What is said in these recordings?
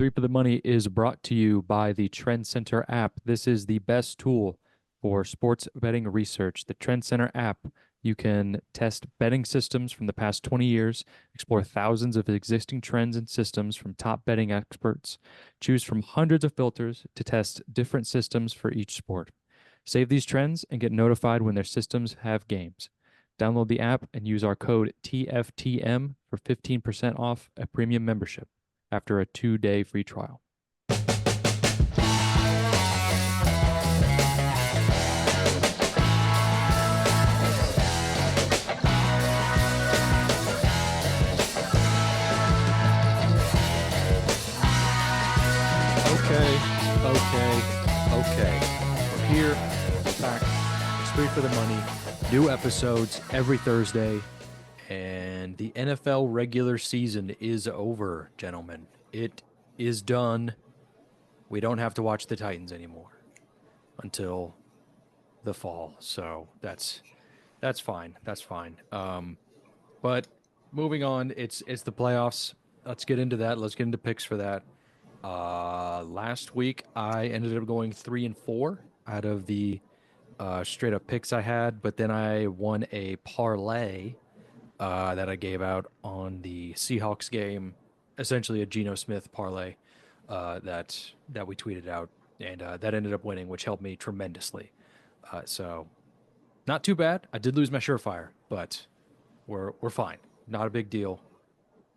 Three for the Money is brought to you by the Trend Center app. This is the best tool for sports betting research. The Trend Center app, you can test betting systems from the past 20 years, explore thousands of existing trends and systems from top betting experts, choose from hundreds of filters to test different systems for each sport. Save these trends and get notified when their systems have games. Download the app and use our code TFTM for 15% off a premium membership after a 2-day free trial. Okay. We're here. We're back. It's Three for the Money. New episodes every Thursday. And the NFL regular season is over, gentlemen. It is done. We don't have to watch the Titans anymore until the fall. So that's fine. That's fine. But moving on, it's the playoffs. Let's get into that. Let's get into picks for that. Last week I ended up going 3-4 out of the straight up picks I had, but then I won a parlay that I gave out on the Seahawks game, essentially a Geno Smith parlay that we tweeted out, and that ended up winning, which helped me tremendously. So not too bad. I did lose my surefire, but we're fine. Not a big deal.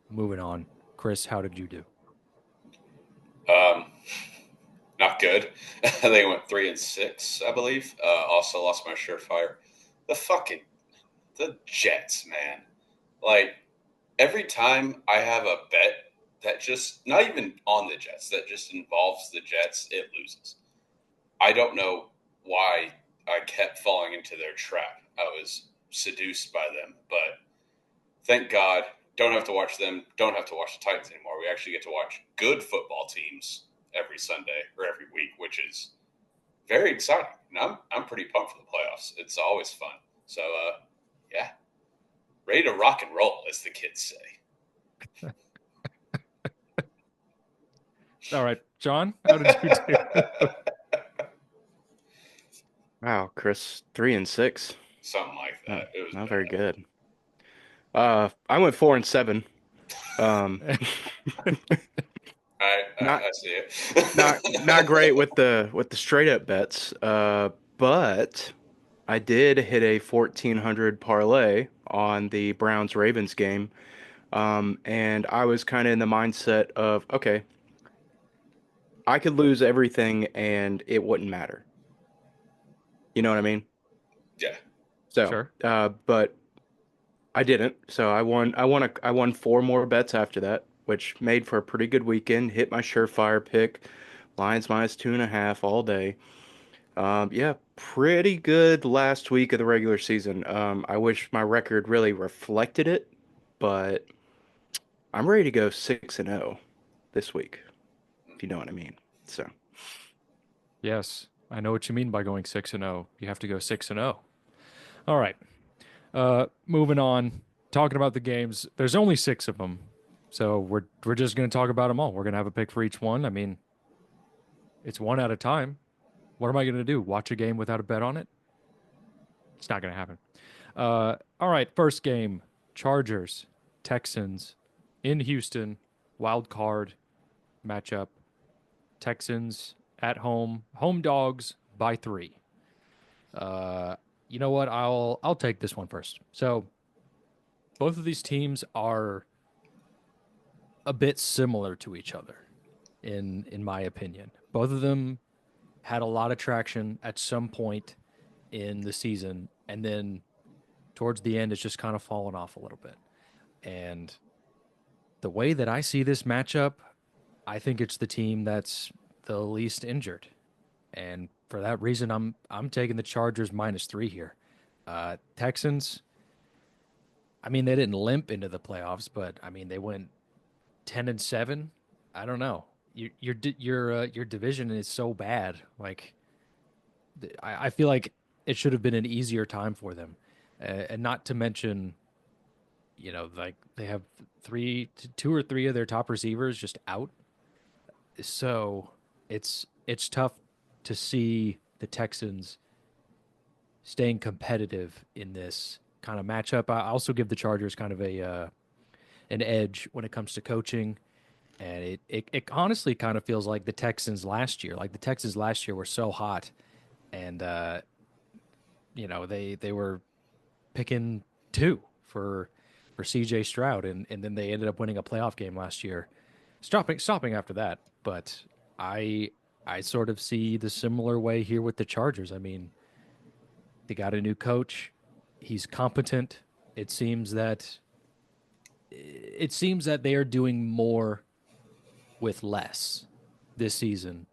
Moving on. Chris, how did you do? Not good. I think I went 3-6, I believe. Also lost my surefire. The Jets, man. Like every time I have a bet that just not even on the Jets, that just involves the Jets, it loses. I don't know why I kept falling into their trap. I was seduced by them, but thank God, don't have to watch them. Don't have to watch the Titans anymore. We actually get to watch good football teams every Sunday or every week, which is very exciting. And I'm pretty pumped for the playoffs. It's always fun. So, yeah, ready to rock and roll, as the kids say. All right, John, how did you do? Wow, Chris, 3-6. Something like that. It was Not bad. very good. I went 4-7. I Not see it. not great with the straight up bets. But I did hit a 1,400 parlay on the Browns Ravens game. And I was kind of in the mindset of, okay, I could lose everything and it wouldn't matter. You know what I mean? Yeah. So, Sure. but I didn't. So I won four more bets after that, which made for a pretty good weekend. Hit my surefire pick, Lions -2.5 all day. Yeah, pretty good last week of the regular season. I wish my record really reflected it, but I'm ready to go 6-0 this week, if you know what I mean. So Yes, I know what you mean by going 6-0. You have to go 6-0. All right. Moving on. Talking about the games. There's only 6 of them, so we're just going to talk about them all. We're going to have a pick for each one. I mean, it's one at a time. What am I going to do? Watch a game without a bet on it? It's not going to happen. All right. First game: Chargers, Texans, in Houston. Wild card matchup. Texans at home. Home dogs by 3. You know what? I'll take this one first. So both of these teams are a bit similar to each other in my opinion. Both of them had a lot of traction at some point in the season, and then towards the end it's just kind of fallen off a little bit. And the way that I see this matchup, I think it's the team that's the least injured. And for that reason, I'm taking the Chargers -3 here. Texans, I mean, they didn't limp into the playoffs, but I mean, they went 10-7. I don't know. Your division is so bad. Like, I feel like it should have been an easier time for them, and not to mention, like they have two or three of their top receivers just out. So it's tough to see the Texans staying competitive in this kind of matchup. I also give the Chargers kind of a an edge when it comes to coaching, and it honestly kind of feels like the Texans last year. Like the Texans last year were so hot, and they were picking two for C.J. Stroud, and then they ended up winning a playoff game last year, stopping after that. But I I sort of see the similar way here with the Chargers. I mean, they got a new coach. He's competent. It seems that it seems that they are doing more with less this season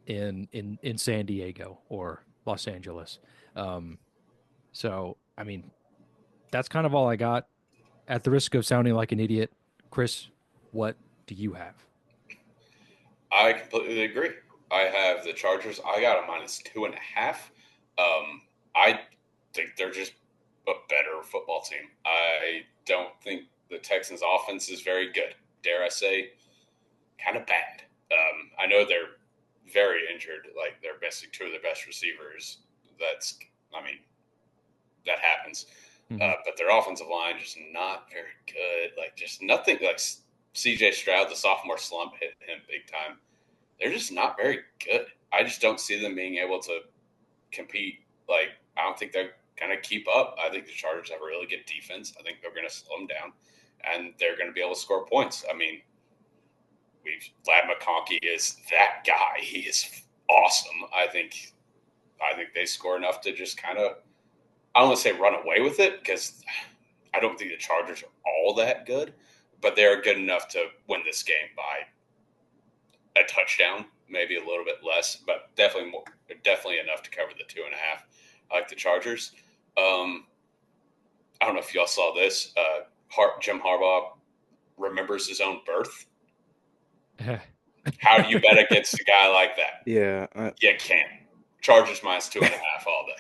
in San Diego or Los Angeles. Um, so I mean, that's kind of all I got. At the risk of sounding like an idiot, Chris, what do you have? I completely agree. I have the Chargers. I got a -2.5. I think they're just a better football team. I don't think the Texans' offense is very good. Dare I say, kind of bad. I know they're very injured. Like they're missing two of their best receivers. That's, I mean, that happens. Mm-hmm. But their offensive line just not very good. Like just nothing. Like C.J. Stroud, the sophomore slump hit him big time. They're just not very good. I just don't see them being able to compete. Like I don't think they're gonna keep up. I think the Chargers have a really good defense. I think they're gonna slow them down, and they're gonna be able to score points. I mean, Vlad McConkey is that guy. He is awesome. I think they score enough to just kind of, I don't want to say run away with it because I don't think the Chargers are all that good, but they're good enough to win this game by a touchdown, maybe a little bit less, but definitely enough to cover the 2.5. I like the Chargers. I don't know if y'all saw this. Jim Harbaugh remembers his own birth. How do you bet against a guy like that? Yeah. You can't. Chargers -2.5 all day.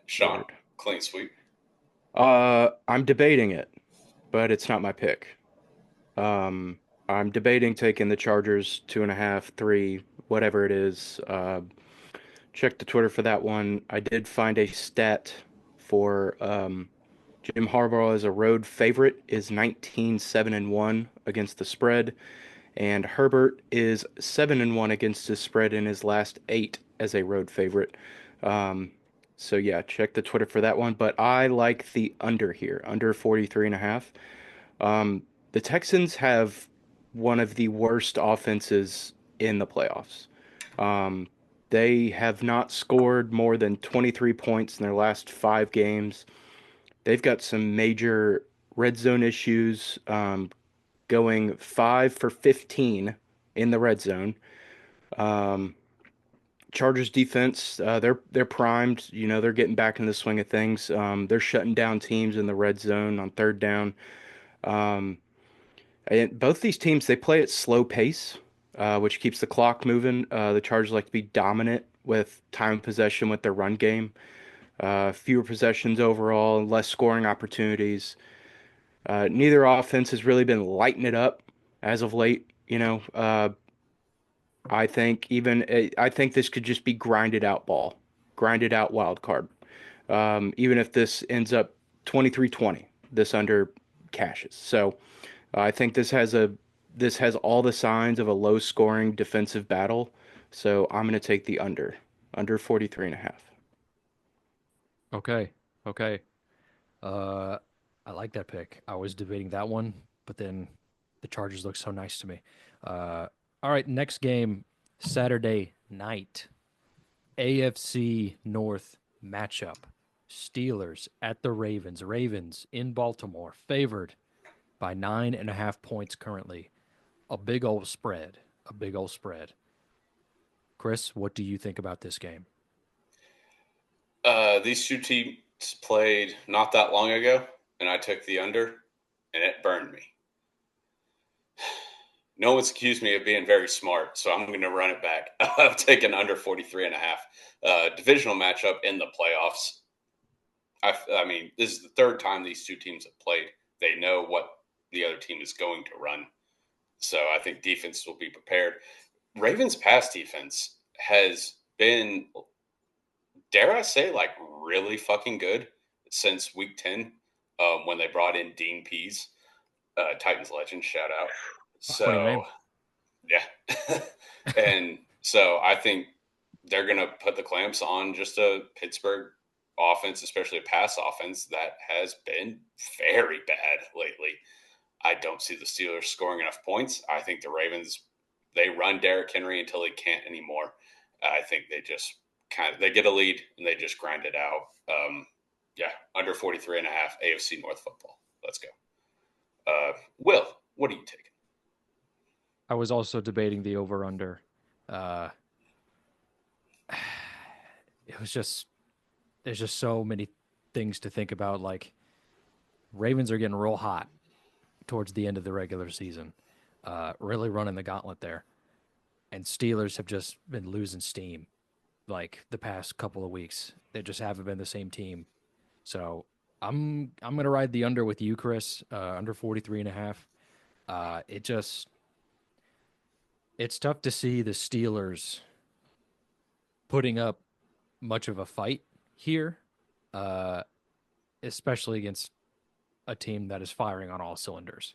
Sean, Word. clean sweep. I'm debating it, but it's not my pick. Um, I'm debating taking the Chargers 2.5, 3, whatever it is. Check the Twitter for that one. I did find a stat for Jim Harbaugh as a road favorite is 19-7-1 against the spread, and Herbert is 7-1 against the spread in his last 8 as a road favorite. Um, so yeah, check the Twitter for that one. But I like the under here, under 43.5. The Texans have one of the worst offenses in the playoffs. Um, they have not scored more than 23 points in their last 5 games. They've got some major red zone issues, going 5 for 15 in the red zone. Um, Chargers defense, they're primed. You know, they're getting back in the swing of things. They're shutting down teams in the red zone on third down. Um, And both these teams, they play at slow pace, which keeps the clock moving. The Chargers like to be dominant with time possession with their run game. Fewer possessions overall, less scoring opportunities. Neither offense has really been lighting it up as of late. I think this could just be grinded out ball, grinded out wild card. Even if this ends up 23-20, this under cashes. So. I think this has all the signs of a low scoring defensive battle. So I'm going to take the under 43.5. Okay. Okay. Uh, I like that pick. I was debating that one, but then the Chargers look so nice to me. All right, next game, Saturday night, AFC North matchup. Steelers at the Ravens. Ravens in Baltimore, favored by 9.5 points currently. A big old spread. A big old spread. Chris, what do you think about this game? These two teams played not that long ago, and I took the under, and it burned me. No one's accused me of being very smart, so I'm going to run it back. I've taken under 43.5. Divisional matchup in the playoffs. I mean, this is the third time these two teams have played. They know what the other team is going to run. So I think defense will be prepared. Ravens' pass defense has been, dare I say, like really fucking good since week 10 when they brought in Dean Pease, Titans legend, shout out. Funny So, name. yeah. And so I think they're going to put the clamps on just a Pittsburgh offense, especially a pass offense that has been very bad lately. I don't see the Steelers scoring enough points. I think the Ravens, they run Derrick Henry until he can't anymore. I think they just they get a lead and they just grind it out. Yeah, under 43 and a half AFC North football. Let's go. Will, what are you taking? I was also debating the over under. Uh, it was just there's just so many things to think about. Like Ravens are getting real hot towards the end of the regular season, really running the gauntlet there, and Steelers have just been losing steam like the past couple of weeks. They just haven't been the same team. So I'm gonna ride the under with you, Chris. Under 43 and a half. It just it's tough to see the Steelers putting up much of a fight here, uh, especially against a team that is firing on all cylinders,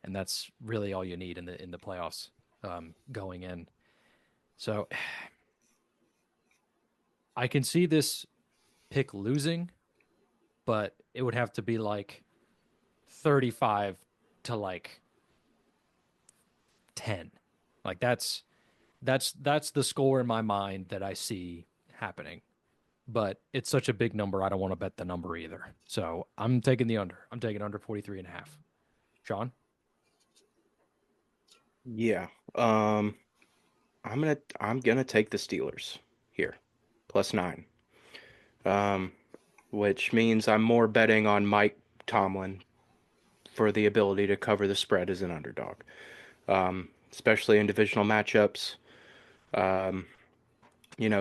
and that's really all you need in the playoffs going in. So I can see this pick losing, but it would have to be like 35 to like 10. Like that's the score in my mind that I see happening. But it's such a big number, I don't want to bet the number either. So I'm taking the under. I'm taking under 43 and a half. Sean? Yeah. I'm gonna take the Steelers here, +9. Um, which means I'm more betting on Mike Tomlin for the ability to cover the spread as an underdog, especially in divisional matchups. Um,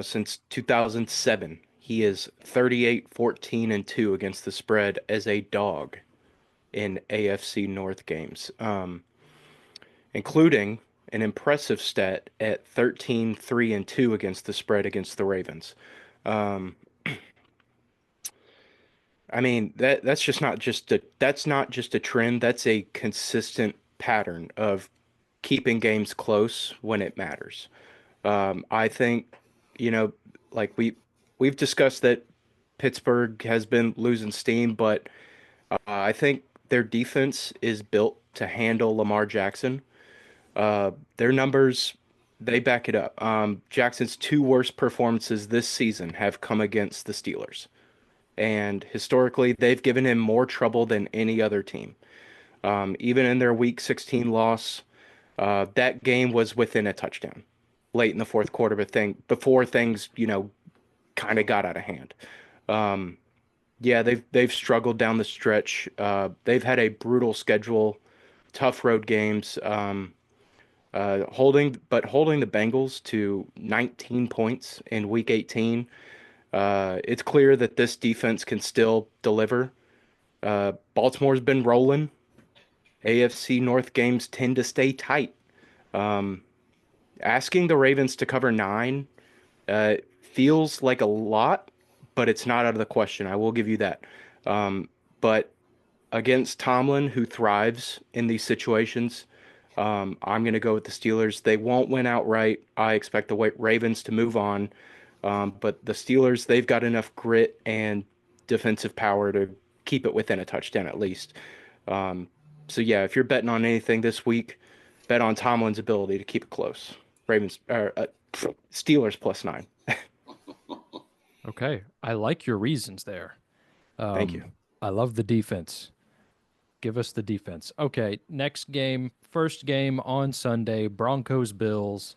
since 2007, he is 38-14-2 against the spread as a dog in AFC North games, including an impressive stat at 13-3-2 against the spread against the Ravens. Um, I mean that's not just a trend, that's a consistent pattern of keeping games close when it matters. I think, you know, like we've discussed that Pittsburgh has been losing steam, but I think their defense is built to handle Lamar Jackson. Their numbers, they back it up. Jackson's two worst performances this season have come against the Steelers, and historically, they've given him more trouble than any other team. Even in their Week 16 loss, that game was within a touchdown late in the fourth quarter, but before things, kind of got out of hand. Um, yeah, they've struggled down the stretch. They've had a brutal schedule, tough road games. Holding the Bengals to 19 points in Week 18. It's clear that this defense can still deliver. Baltimore's been rolling. AFC North games tend to stay tight. Um, Asking the Ravens to cover 9 feels like a lot, but it's not out of the question. I will give you that. Um, but against Tomlin, who thrives in these situations, I'm going to go with the Steelers. They won't win outright. I expect the Ravens to move on. But the Steelers, they've got enough grit and defensive power to keep it within a touchdown at least. Um, so yeah, if you're betting on anything this week, bet on Tomlin's ability to keep it close. Steelers +9. Okay. I like your reasons there. Thank you. I love the defense. Give us the defense. Okay, next game, first game on Sunday, Broncos Bills.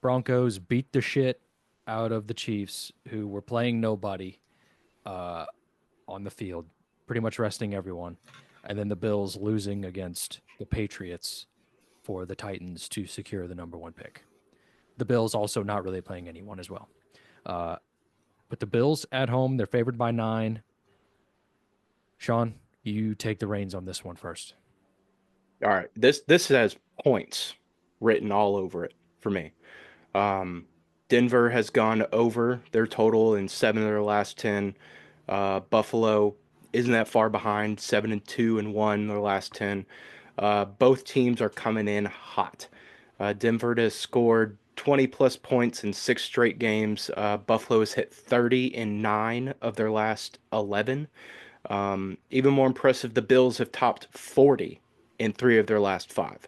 Broncos beat the shit out of the Chiefs, who were playing nobody uh, on the field, pretty much resting everyone. And then the Bills losing against the Patriots for the Titans to secure the number one pick. The Bills also not really playing anyone as well. Uh, but the Bills at home, they're favored by 9. Sean, you take the reins on this one first. All right. This has points written all over it for me. Um, Denver has gone over their total in 7 of their last 10. Buffalo isn't that far behind, 7-2 and 1 their last 10. Both teams are coming in hot. Denver has scored 20 plus points in 6 straight games. Buffalo has hit 30 in 9 of their last 11. Even more impressive, the Bills have topped 40 in 3 of their last 5.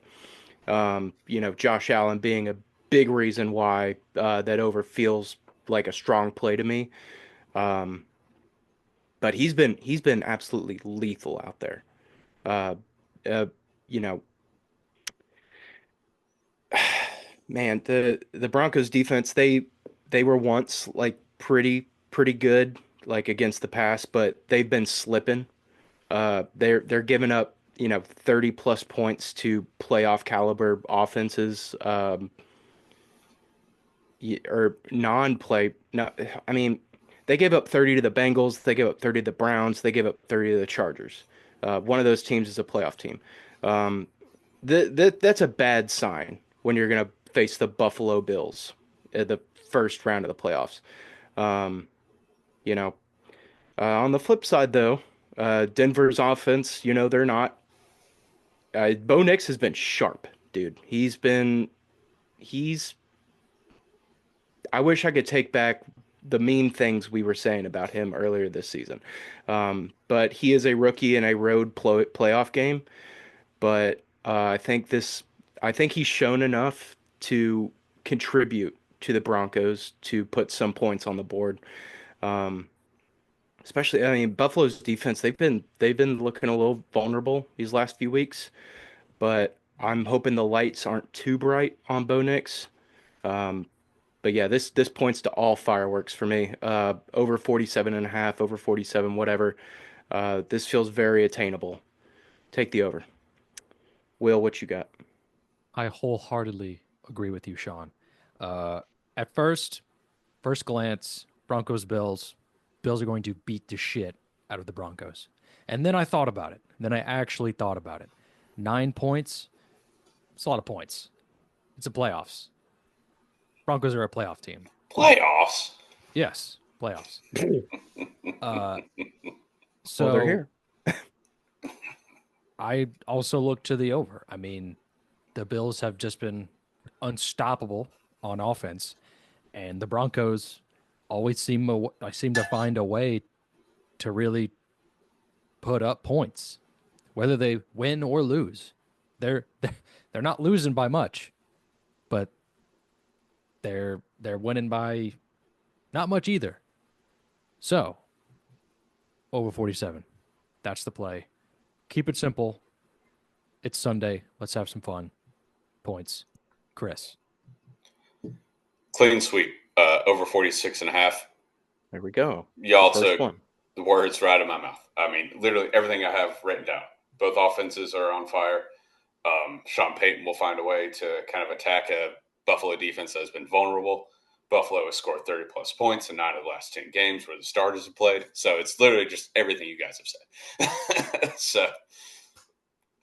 Josh Allen being a big reason why that over feels like a strong play to me. Um, but he's been absolutely lethal out there. Uh, uh, you know, man, the Broncos defense they were once like pretty good like against the pass, but they've been slipping. They're giving up 30 plus points to playoff caliber offenses. Or non-play. No, I mean, they gave up 30 to the Bengals. They gave up 30 to the Browns. They gave up 30 to the Chargers. One of those teams is a playoff team. Um, that's a bad sign when you're going to face the Buffalo Bills at the first round of the playoffs. Um, you know, on the flip side, though, Denver's offense, they're not. Bo Nix has been sharp, dude. He's I wish I could take back the mean things we were saying about him earlier this season. But he is a rookie in a road playoff game. But I think he's shown enough to contribute to the Broncos to put some points on the board. Um, Especially, I mean, Buffalo's defense, they've been looking a little vulnerable these last few weeks. But I'm hoping the lights aren't too bright on Bo Nix. Um, But yeah, this points to all fireworks for me. Over 47 and a half, over 47, whatever. This feels very attainable. Take the over. Will, what you got? I wholeheartedly agree with you, Sean. Uh, at first glance, Broncos Bills. Bills are going to beat the shit out of the Broncos. And then I thought about it. Then I actually thought about it. 9 points. It's a lot of points. It's a playoffs. Broncos are a playoff team. Playoffs. Yes, playoffs. Uh, Well, they're so here. I also look to the over. I mean, the Bills have just been unstoppable on offense, and the Broncos always I seem to find a way to really put up points, whether they win or lose. They're not losing by much, but they're winning by not much either. So over 47, that's the play. Keep it simple. It's Sunday. Let's have some fun. Points, Chris. Clean sweep. Over 46 and a half. There we go. Y'all First took one. the words right out of my mouth. I mean, literally everything I have written down. Both offenses are on fire. Sean Payton will find a way to kind of attack a Buffalo defense that has been vulnerable. Buffalo has scored 30 plus points in 9 of the last 10 games where the starters have played. So it's literally just everything you guys have said. So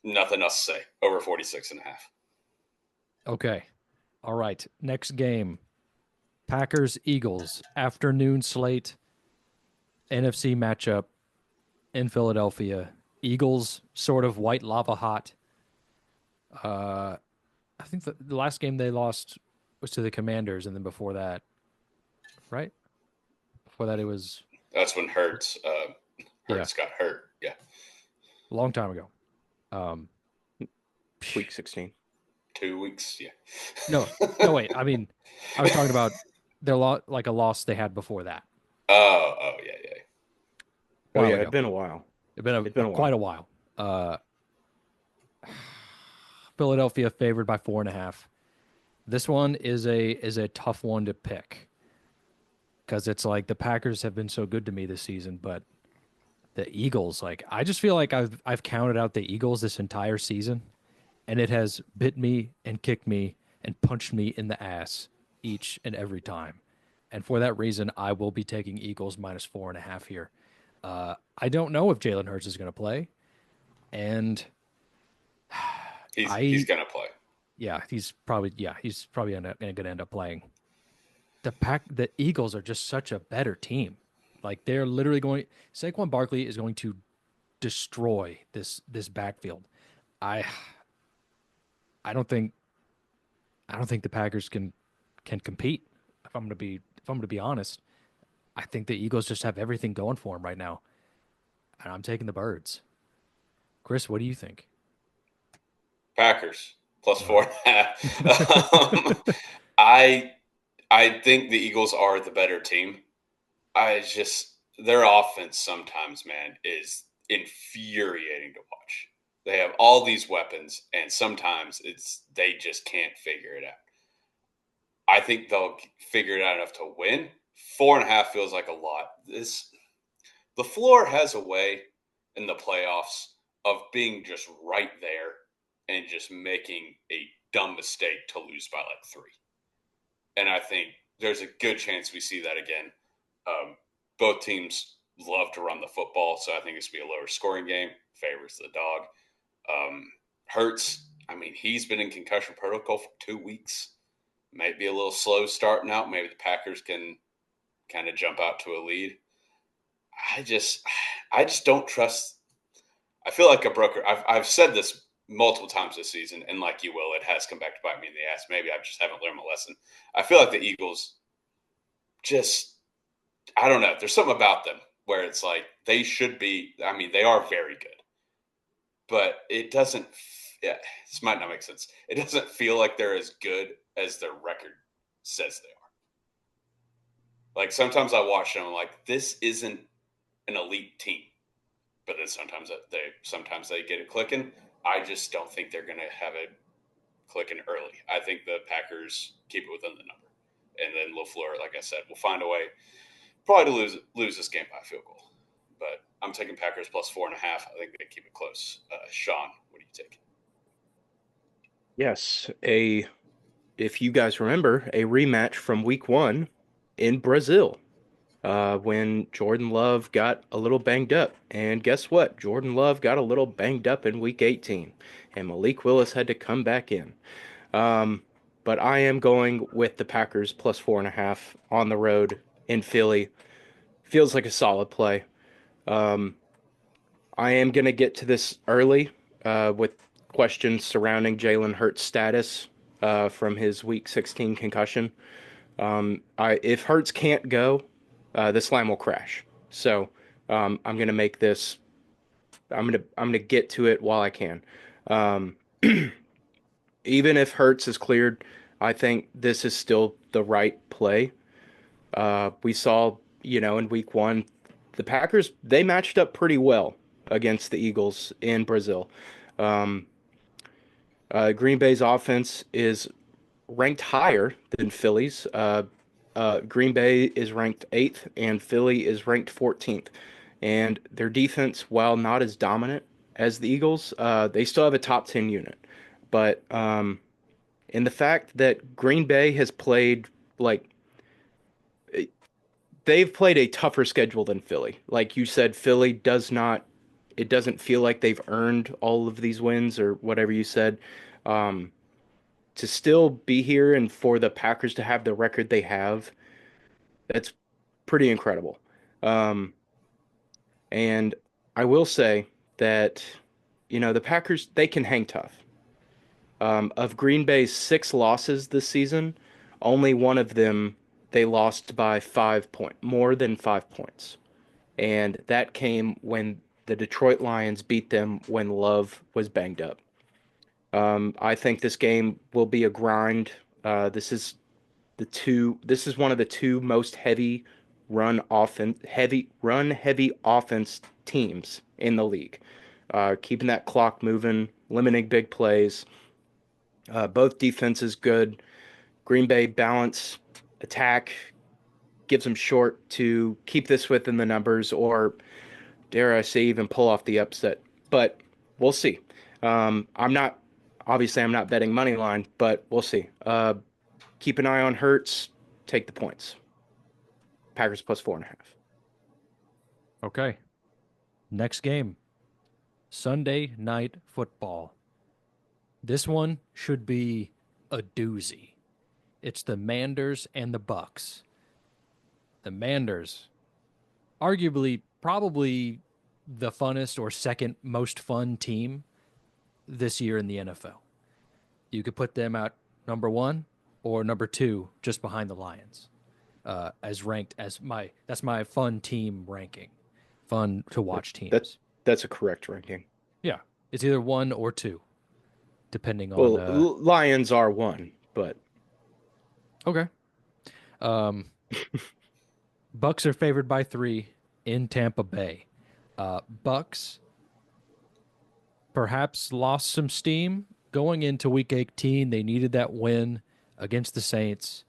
nothing else to say. Over 46 and a half. Okay. All right. Next game. Packers Eagles afternoon slate NFC matchup in Philadelphia. Eagles sort of white lava hot. I think the last game they lost was to the Commanders, and then before that, right? Before that, it was That's when yeah, Hurts got hurt. Yeah. a long time ago. Um, Week 16. 2 weeks. Yeah. no, no, wait. I mean, I was talking about like a loss they had before that, Oh, yeah, yeah. a Oh while yeah, ago. it'd been a while. It's been It's been a quite while. a while. Uh, Philadelphia favored by 4.5. This one is a tough one to pick because it's like the Packers have been so good to me this season, but the Eagles, like I just feel like I've counted out the Eagles this entire season, and it has bit me and kicked me and punched me in the ass each and every time. And for that reason, I will be taking Eagles minus 4.5 here. I don't know if Jalen Hurts is going to play, and He's I gonna play. he's probably going to end up playing. The Eagles are just such a better team. Like they're literally going. Saquon Barkley is going to destroy this backfield. I I don't think I don't think the Packers can compete. If I'm going to be honest, I think the Eagles just have everything going for them right now, and I'm taking the Birds. Chris, what do you think? Packers plus Uh, 4.5. I I think the Eagles are the better team. I just their offense sometimes, man, is infuriating to watch. They have all these weapons, and sometimes they just can't figure it out. I think they'll figure it out enough to win. 4.5 feels like a lot. The floor has a way in the playoffs of being just right there and just making a dumb mistake to lose by like three. And I think there's a good chance we see that again. Um, both teams love to run the football, so I think it's going to be a lower scoring game. Favors the dog. Hurts, I mean, he's been in concussion protocol for 2 weeks. Might be a little slow starting out. Maybe the Packers can kind of jump out to a lead. I just, I just don't trust. I feel like a broker. I've said this multiple times this season, and like you will, it has come back to bite me in the ass. Maybe I just haven't learned my lesson. I feel like the Eagles just, I don't know. There's something about them where it's like they should be. I mean, they are very good, but it doesn't. Yeah, this might not make sense. It doesn't feel like they're as good as their record says they are. Like sometimes I watch them, I'm like, this isn't an elite team. But then sometimes they get it clicking. I just don't think they're going to have it clicking early. I think the Packers keep it within the number, and then Lafleur, like I said, will find a way probably to lose this game by a field goal. But I'm taking Packers plus 4.5. I think they keep it close. Sean, what do you take? Yes, a if you guys remember, a rematch from week 1 in Brazil, when Jordan Love got a little banged up. And guess what? Jordan Love got a little banged up in week 18, and Malik Willis had to come back in. Um, but I am going with the Packers plus 4.5 on the road in Philly. Feels like a solid play. Um, I am going to get to this early with questions surrounding Jalen Hurts' status from his Week 16 concussion. If Hurts can't go, this line will crash. So I'm going to make this. I'm going to get to it while I can. Um, even if Hurts is cleared, I think this is still the right play. We saw, in week 1, the Packers, they matched up pretty well against the Eagles in Brazil. Um, Green Bay's offense is ranked higher than Philly's. Green Bay is ranked 8th and Philly is ranked 14th. And their defense, while not as dominant as the Eagles, they still have a top 10 unit. But in the fact that Green Bay has played like they've played a tougher schedule than Philly. Like you said, Philly does not, it doesn't feel like they've earned all of these wins or whatever you said. Um, to still be here and for the Packers to have the record they have, that's pretty incredible. Um, and I will say that, the Packers, they can hang tough. Of Green Bay's 6 losses this season, only one of them they lost by 5 point, more than 5 points. And that came when the Detroit Lions beat them when Love was banged up. I think this game will be a grind. This is This is one of the two most heavy offense teams in the league. Keeping that clock moving, limiting big plays. Both defenses good. Green Bay balance attack gives them short to keep this within the numbers, or dare I say, even pull off the upset. But we'll see. I'm not obviously I'm not betting money line, but we'll see. Keep an eye on Hurts. Take the points. Packers plus 4.5. Okay. Next game, Sunday Night Football. This one should be a doozy. It's the Manders and the Bucks. The Manders, arguably, probably the funnest or second most fun team this year in the NFL. You could put them at number one or number two, just behind the Lions, as ranked as that's my fun team ranking, fun to watch That teams. that's a correct ranking. Yeah, it's either one or two, depending on. Well, Lions are one, but Okay. Um, Bucks are favored by 3 in Tampa Bay. Bucks perhaps lost some steam going into Week 18. They needed that win against the Saints,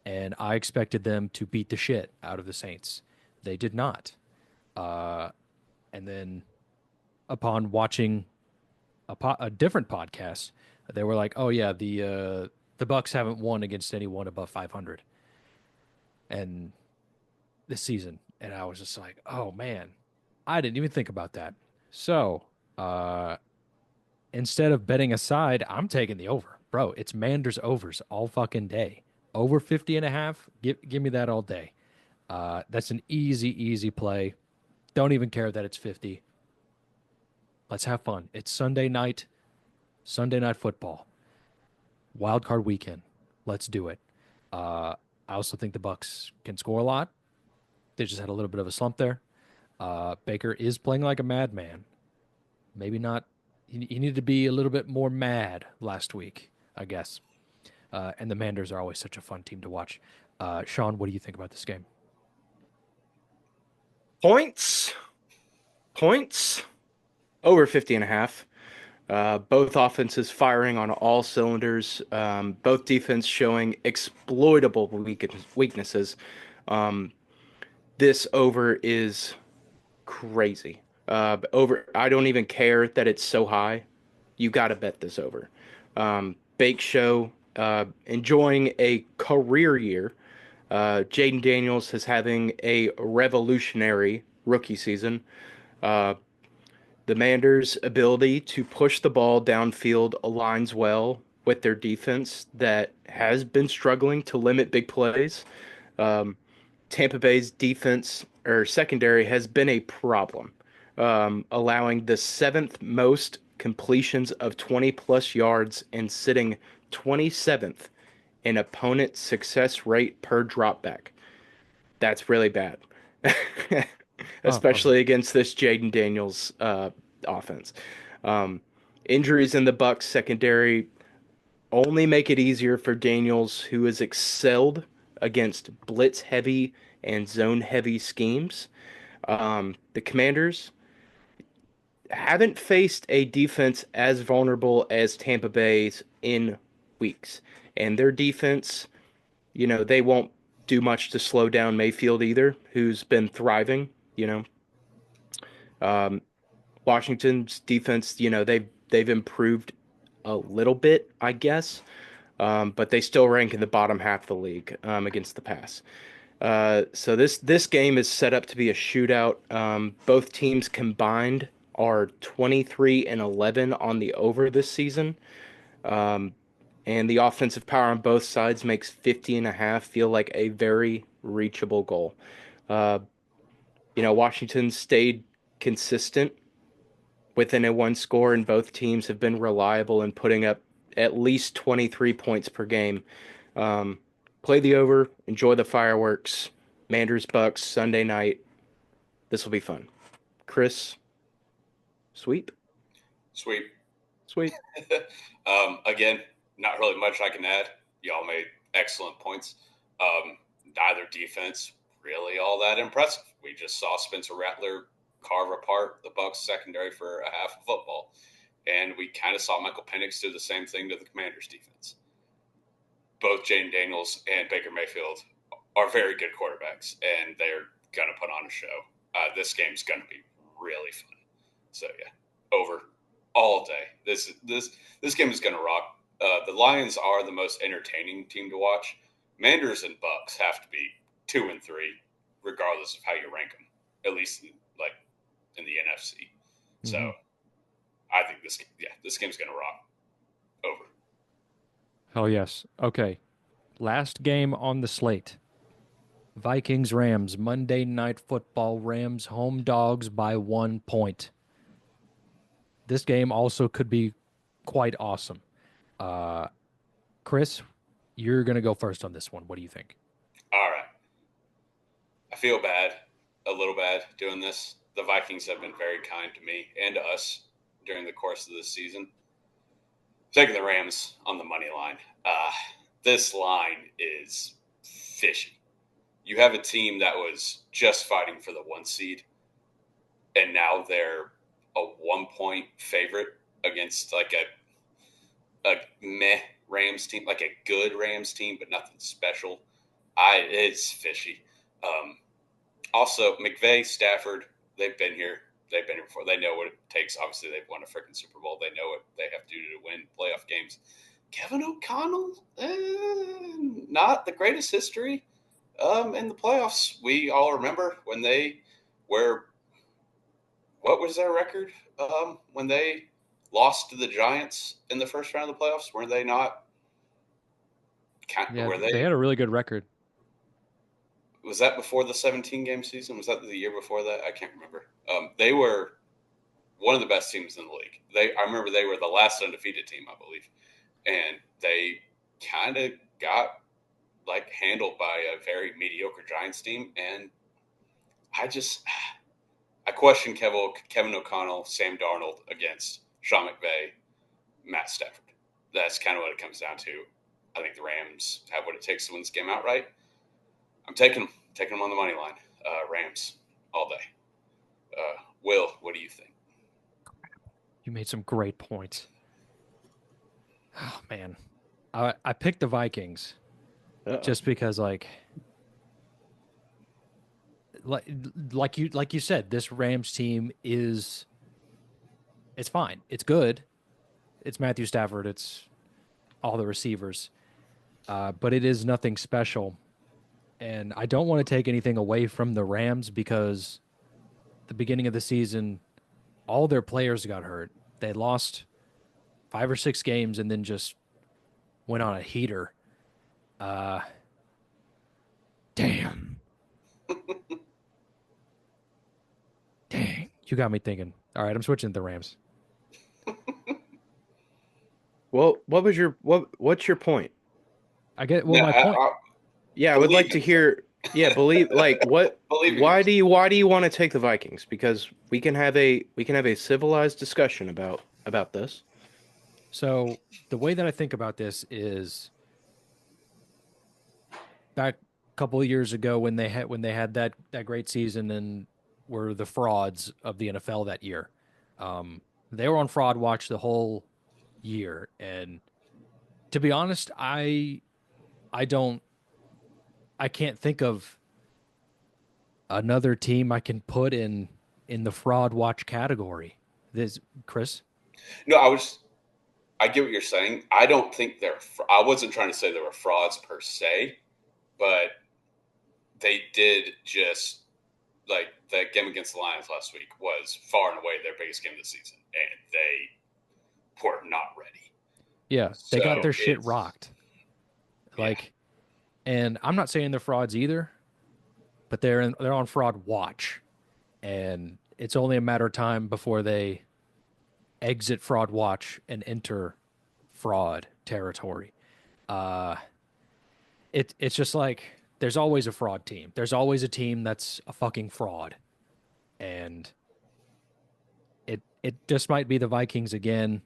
and I expected them to beat the shit out of the Saints. They did not. Uh, and then upon watching a different podcast, they were like, "Oh yeah, the Bucks haven't won against anyone above 500." And this season, and I was just like, "Oh man, I didn't even think about that." So, instead of betting aside, I'm taking the over. Bro, it's Manders overs all fucking day. Over 50 and a half. Give me that all day. That's an easy play. Don't even care that it's 50. Let's have fun. It's Sunday night football. Wild card weekend. Let's do it. I also think the Bucks can score a lot. They just had a little bit of a slump there. Baker is playing like a madman. Maybe not. He needed to be a little bit more mad last week, I guess. And the Manders are always such a fun team to watch. Sean, what do you think about this game? points, points, over 50 and a half. Both offenses firing on all cylinders. Both defense showing exploitable weaknesses. Um, this over is crazy. Over. I don't even care that it's so high. You got to bet this over. Bake Show enjoying a career year. Jaden Daniels is having a revolutionary rookie season. Uh, the Manders' ability to push the ball downfield aligns well with their defense that has been struggling to limit big plays. Um, Tampa Bay's defense or secondary has been a problem, allowing the seventh most completions of 20 plus yards and sitting 27th in opponent success rate per dropback. That's really bad, Oh, especially against this Jaden Daniels offense. Um, Injuries in the Bucks secondary only make it easier for Daniels, who has excelled against blitz heavy and zone heavy schemes. The Commanders haven't faced a defense as vulnerable as Tampa Bay's in weeks. And their defense, they won't do much to slow down Mayfield either, who's been thriving. You know, um, Washington's defense, they've improved a little bit, I guess, but they still rank in the bottom half of the league against the pass. So this game is set up to be a shootout. Both teams combined are 23 and 11 on the over this season. Um, and the offensive power on both sides makes 50 and a half feel like a very reachable goal. Uh, Washington stayed consistent within a one score, and both teams have been reliable in putting up at least 23 points per game. Um, Play the over, enjoy the fireworks. Manders Bucks Sunday night. This will be fun. Chris, sweep, Sweet. sweep. Again, not really much I can add. Y'all made excellent points. Neither defense really all that impressive. We just saw Spencer Rattler carve apart the Bucks secondary for a half of football, and we kind of saw Michael Penix do the same thing to the Commanders defense. Both Jaden Daniels and Baker Mayfield are very good quarterbacks, and they're gonna put on a show. This game's gonna be really fun. So yeah, over all day. This game is gonna rock. The Lions are the most entertaining team to watch. Manders and Bucks have to be 2 and 3, regardless of how you rank them. At least like in the NFC. So mm-hmm. I think this game's gonna rock. Hell yes. Okay. Last game on the slate. Vikings Rams Monday Night Football. Rams home dogs by 1 point. This game also could be quite awesome. Uh, Chris, you're gonna go first on this one. What do you think? All right. I feel bad, a little bad doing this. The Vikings have been very kind to me and to us during the course of this season. Taking the Rams on the money line. This line is fishy. You have a team that was just fighting for the 1 seed, and now they're a 1 point favorite against like a meh Rams team, like a good Rams team, but nothing special. It's fishy. Um, Also, McVay, Stafford, they've been here. They've been here before. They know what it takes. Obviously, they've won a freaking Super Bowl. They know what they have to do to win playoff games. Kevin O'Connell, not the greatest history in the playoffs. We all remember when they were, what was their record when they lost to the Giants in the first round of the playoffs? Were they not? Yeah, Were they they? had a really good record. Was that before the 17 game season? Was that the year before that? I can't remember. They were one of the best teams in the league. I remember they were the last undefeated team, I believe, and they kind of got like handled by a very mediocre Giants team. And I question Kevin O'Connell, Sam Darnold against Sean McVay, Matt Stafford. That's kind of what it comes down to. I think the Rams have what it takes to win this game outright. I'm taking them on the money line. Rams all day. Will, what do you think? You made some great points. Oh man, I picked the Vikings Uh-oh. just because like like you said, this Rams team is it's fine. It's good. It's Matthew Stafford. It's all the receivers. But it is nothing special. And I don't want to take anything away from the Rams because the beginning of the season, all their players got hurt. They lost 5 or 6 games and then just went on a heater. Uh, damn. Dang. You got me thinking. All right, I'm switching to the Rams. Well, what's your point? I get, well, No, my point. Yeah, I would like believe to in them. hear, yeah, believe like what Believe in why yourself. do you want to take the Vikings? Because we can have a civilized discussion about this. So the way that I think about this is back a couple of years ago when they had that great season and were the frauds of the NFL that year. They were on fraud watch the whole year, and to be honest, I don't I can't think of another team I can put in the fraud watch category. This Chris. No, I get what you're saying. I don't think I wasn't trying to say they were frauds per se, but they did just like the game against the Lions last week was far and away their biggest game of the season, and they were not ready. Yeah, they got So their shit rocked. yeah, Like, and I'm not saying they're frauds either, but they're on fraud watch, and it's only a matter of time before they exit fraud watch and enter fraud territory. Uh, it's just like there's always a fraud team. There's always a team that's a fucking fraud, and it just might be the Vikings again.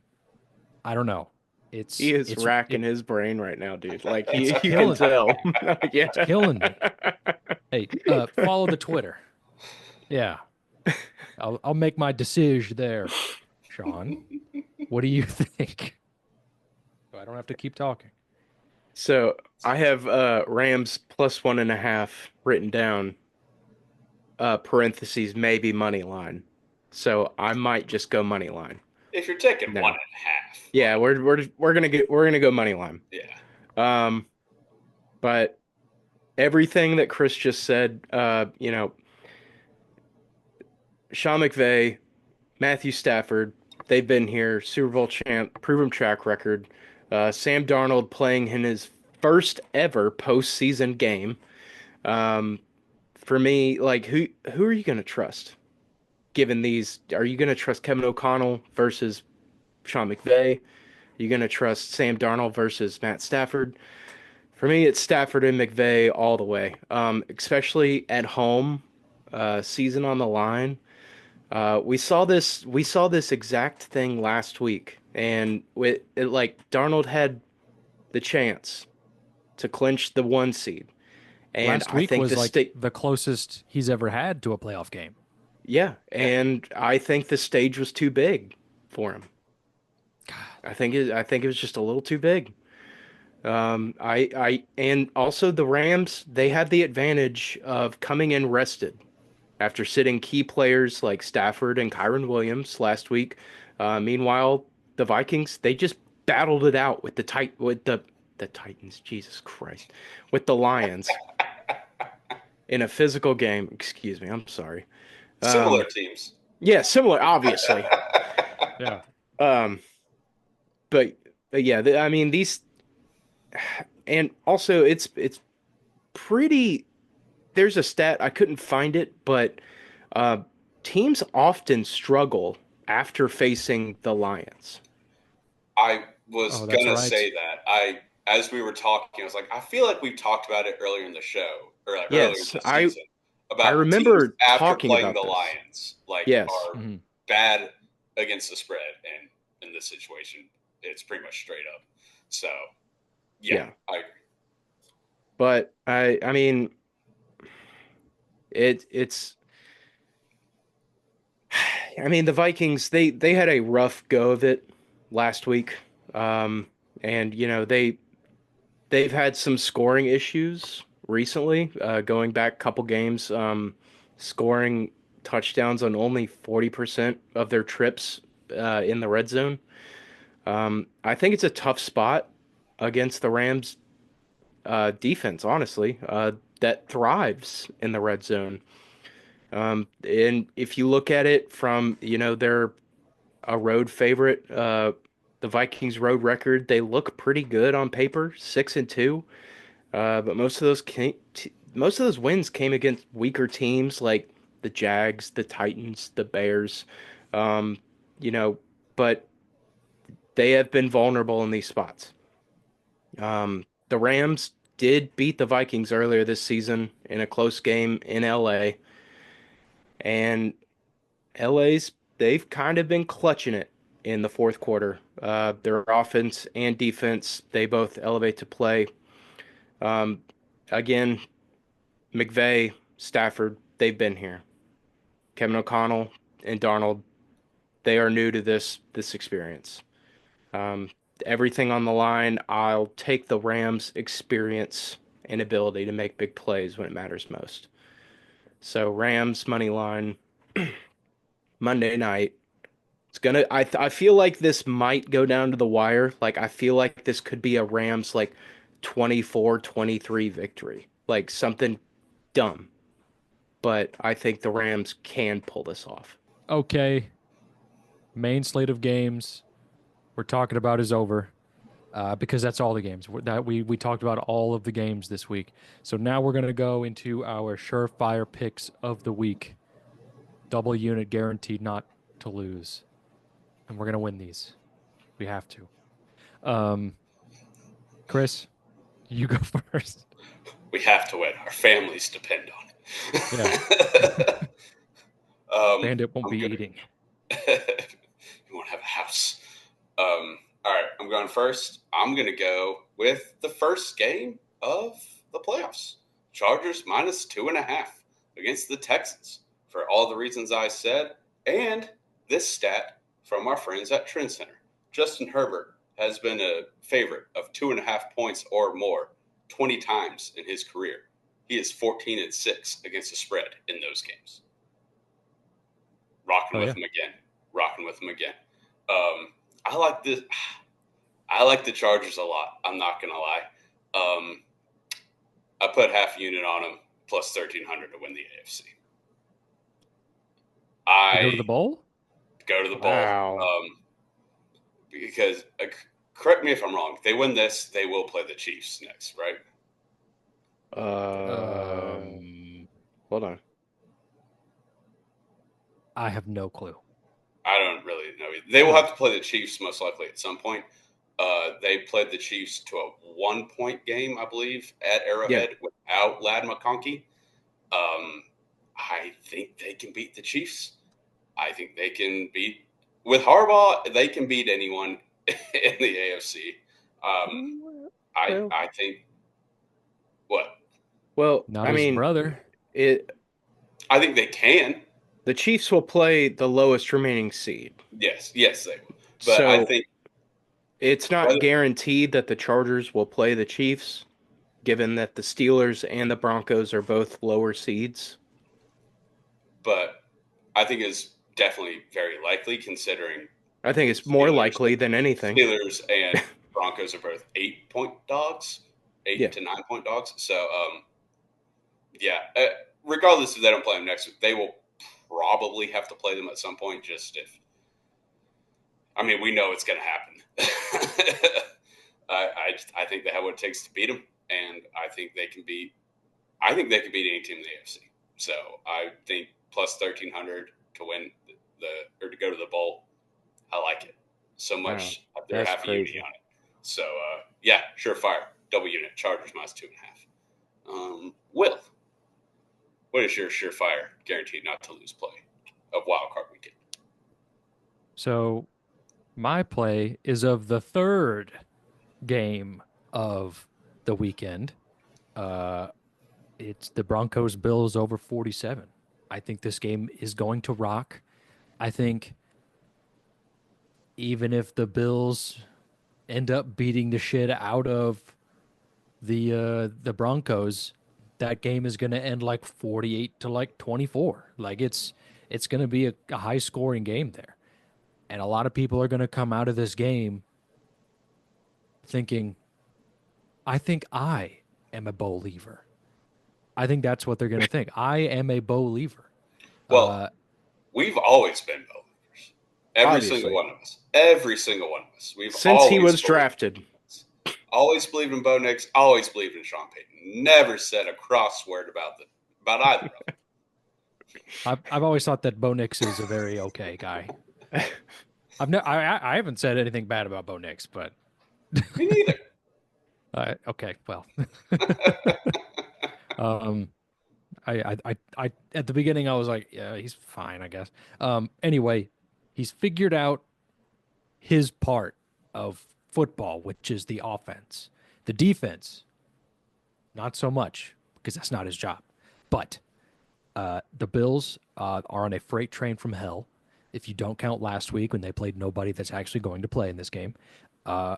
I don't know. He is It's racking his brain right now, dude. Like it's you can killing tell. Yeah. it's killing me. Hey, follow the Twitter. Yeah, I'll make my decision there. Sean, what do you think? I don't have to keep talking. So I have Rams plus 1.5 written down, parentheses, maybe money line. So I might just go money line. if you're taking one No. and a half, Yeah, like, we're gonna go money line. yeah, Um, but everything that Chris just said, Sean McVay, Matthew Stafford, they've been here, Super Bowl champ, proven track record. Sam Darnold playing in his first ever postseason game. Um, for me, like who are you going to trust? Given these, are you going to trust Kevin O'Connell versus Sean McVay? Are you going to trust Sam Darnold versus Matt Stafford? For me, it's Stafford and McVay all the way. Especially at home, season on the line. We saw this exact thing last week, and like Darnold had the chance to clinch the 1 seed, and Last I week think was the like state, the closest he's ever had to a playoff game. yeah, Yeah. and I think the stage was too big for him. I think it was just a little too big. And also the Rams, they had the advantage of coming in rested after sitting key players like Stafford and Kyron Williams last week. Meanwhile, the Vikings, they just battled it out with the Titans, Jesus Christ, with the Lions in a physical game. Excuse me, I'm sorry. Similar Um, teams. yeah, similar, obviously. Yeah. Um, but, but yeah, I mean these, and also it's pretty. There's a stat I couldn't find it, but uh, teams often struggle after facing the Lions. I was Oh, that's gonna right. say that. As we were talking, I was like, I feel like we've talked about it earlier in the show, or like earlier Yes, this I season, I about teams remember after talking playing about the this. Lions, like Yes, are Mhm. bad against the spread, and in this situation, it's pretty much straight up. So, yeah, yeah, I agree. but I mean it's I mean the Vikings they had a rough go of it last week, um, and they've had some scoring issues recently, going back a couple games, scoring touchdowns on only 40% of their trips in the red zone. I think it's a tough spot against the Rams defense, honestly, that thrives in the red zone. And if you look at it from, they're a road favorite. The Vikings road record, they look pretty good on paper, 6-2. But most of those wins came against weaker teams like the Jags, the Titans, the Bears. Um, you know, but they have been vulnerable in these spots. The Rams did beat the Vikings earlier this season in a close game in LA, and they've kind of been clutching it in the fourth quarter. Their offense and defense, they both elevate to play. Um, Again, McVay, Stafford, they've been here. Kevin O'Connell and Darnold, they are new to this experience. Um, Everything on the line. I'll take the Rams' experience and ability to make big plays when it matters most. So Rams money line Monday night. It's gonna. I feel like this might go down to the wire. Like I feel like this could be a Rams like 24-23 victory. Like something dumb. But I think the Rams can pull this off. Okay. Main slate of games we're talking about is over because that's all the games that we talked about all of the games this week. So now we're going to go into our surefire picks of the week. Double unit guaranteed not to lose. And we're going to win these. We have to. Um, Chris, you go first. We have to win. Our families depend on Yeah. it. Bandit won't I'm be good. eating. You want to have a house. All right, I'm going first. I'm going to go with the first game of the playoffs. Chargers minus 2.5 against the Texans for all the reasons I said, and this stat from our friends at Trend Center. Justin Herbert has been a favorite of 2.5 points or more 20 times in his career. He is 14-6 against the spread in those games. Rocking Oh, with yeah. him again. Rocking with him again. I like this. I like the Chargers a lot. I'm not gonna lie. Um, I put half a unit on them plus 1,300 to win the AFC. To go to I the bowl? go to the bowl Wow. because correct me if I'm wrong. If they win this, they will play the Chiefs next, right? Uh, Um, hold on. I have no clue. I don't really know. They will have to play the Chiefs most likely at some point. They played the Chiefs to a 1 point game, I believe, at Yeah, Arrowhead without Lad McConkey. I think they can beat the Chiefs. I think they can beat with Harbaugh. They can beat anyone in the AFC. Um, well, I think what Not I his mean, brother. it. I think they can. The Chiefs will play the lowest remaining seed, Yes, they will. But I so think it's not whether, guaranteed that the Chargers will play the Chiefs, given that the Steelers and the Broncos are both lower seeds. but I think it's definitely very likely considering I think it's more Steelers likely than anything. Steelers and Broncos are both 8 point dogs, eight Yeah, to 9 point dogs. So yeah, regardless if they don't play them next week, they will probably have to play them at some point. Just if I mean, we know it's going to happen. I think they have what it takes to beat them, and I think they can beat. I think they can beat any team in the AFC. So I think plus 1,300 to win or to go to the bowl. I like it so wow, much. They're that's half a unit crazy. on it. So yeah, surefire double unit Chargers minus 2.5. Will, what is your surefire guaranteed not to lose play of wild card weekend? So my play is of the third game of the weekend. Uh, it's the Broncos Bills over 47. I think this game is going to rock. I think even if the Bills end up beating the shit out of the Broncos, that game is going to end like 48 to like 24. Like it's going to be a high scoring game there. And a lot of people are going to come out of this game thinking, I think I am a believer. I think that's what they're going to think. I am a believer. Well, Uh, we've always been believers. Every single Obviously, one of us. Every single one of us. We've since he was believed. drafted. Always believed in Bo Nix. Always believed in Sean Payton. Never said a cross word about either of them. I've always thought that Bo Nix is a very okay guy. I haven't said anything bad about Bo Nix, but Me neither. okay, well, um, I at the beginning I was like, yeah, he's fine, I guess. Anyway, he's figured out his part of football, which is the offense. The defense, not so much because that's not his job. But the Bills are on a freight train from hell. If you don't count last week when they played nobody that's actually going to play in this game, uh,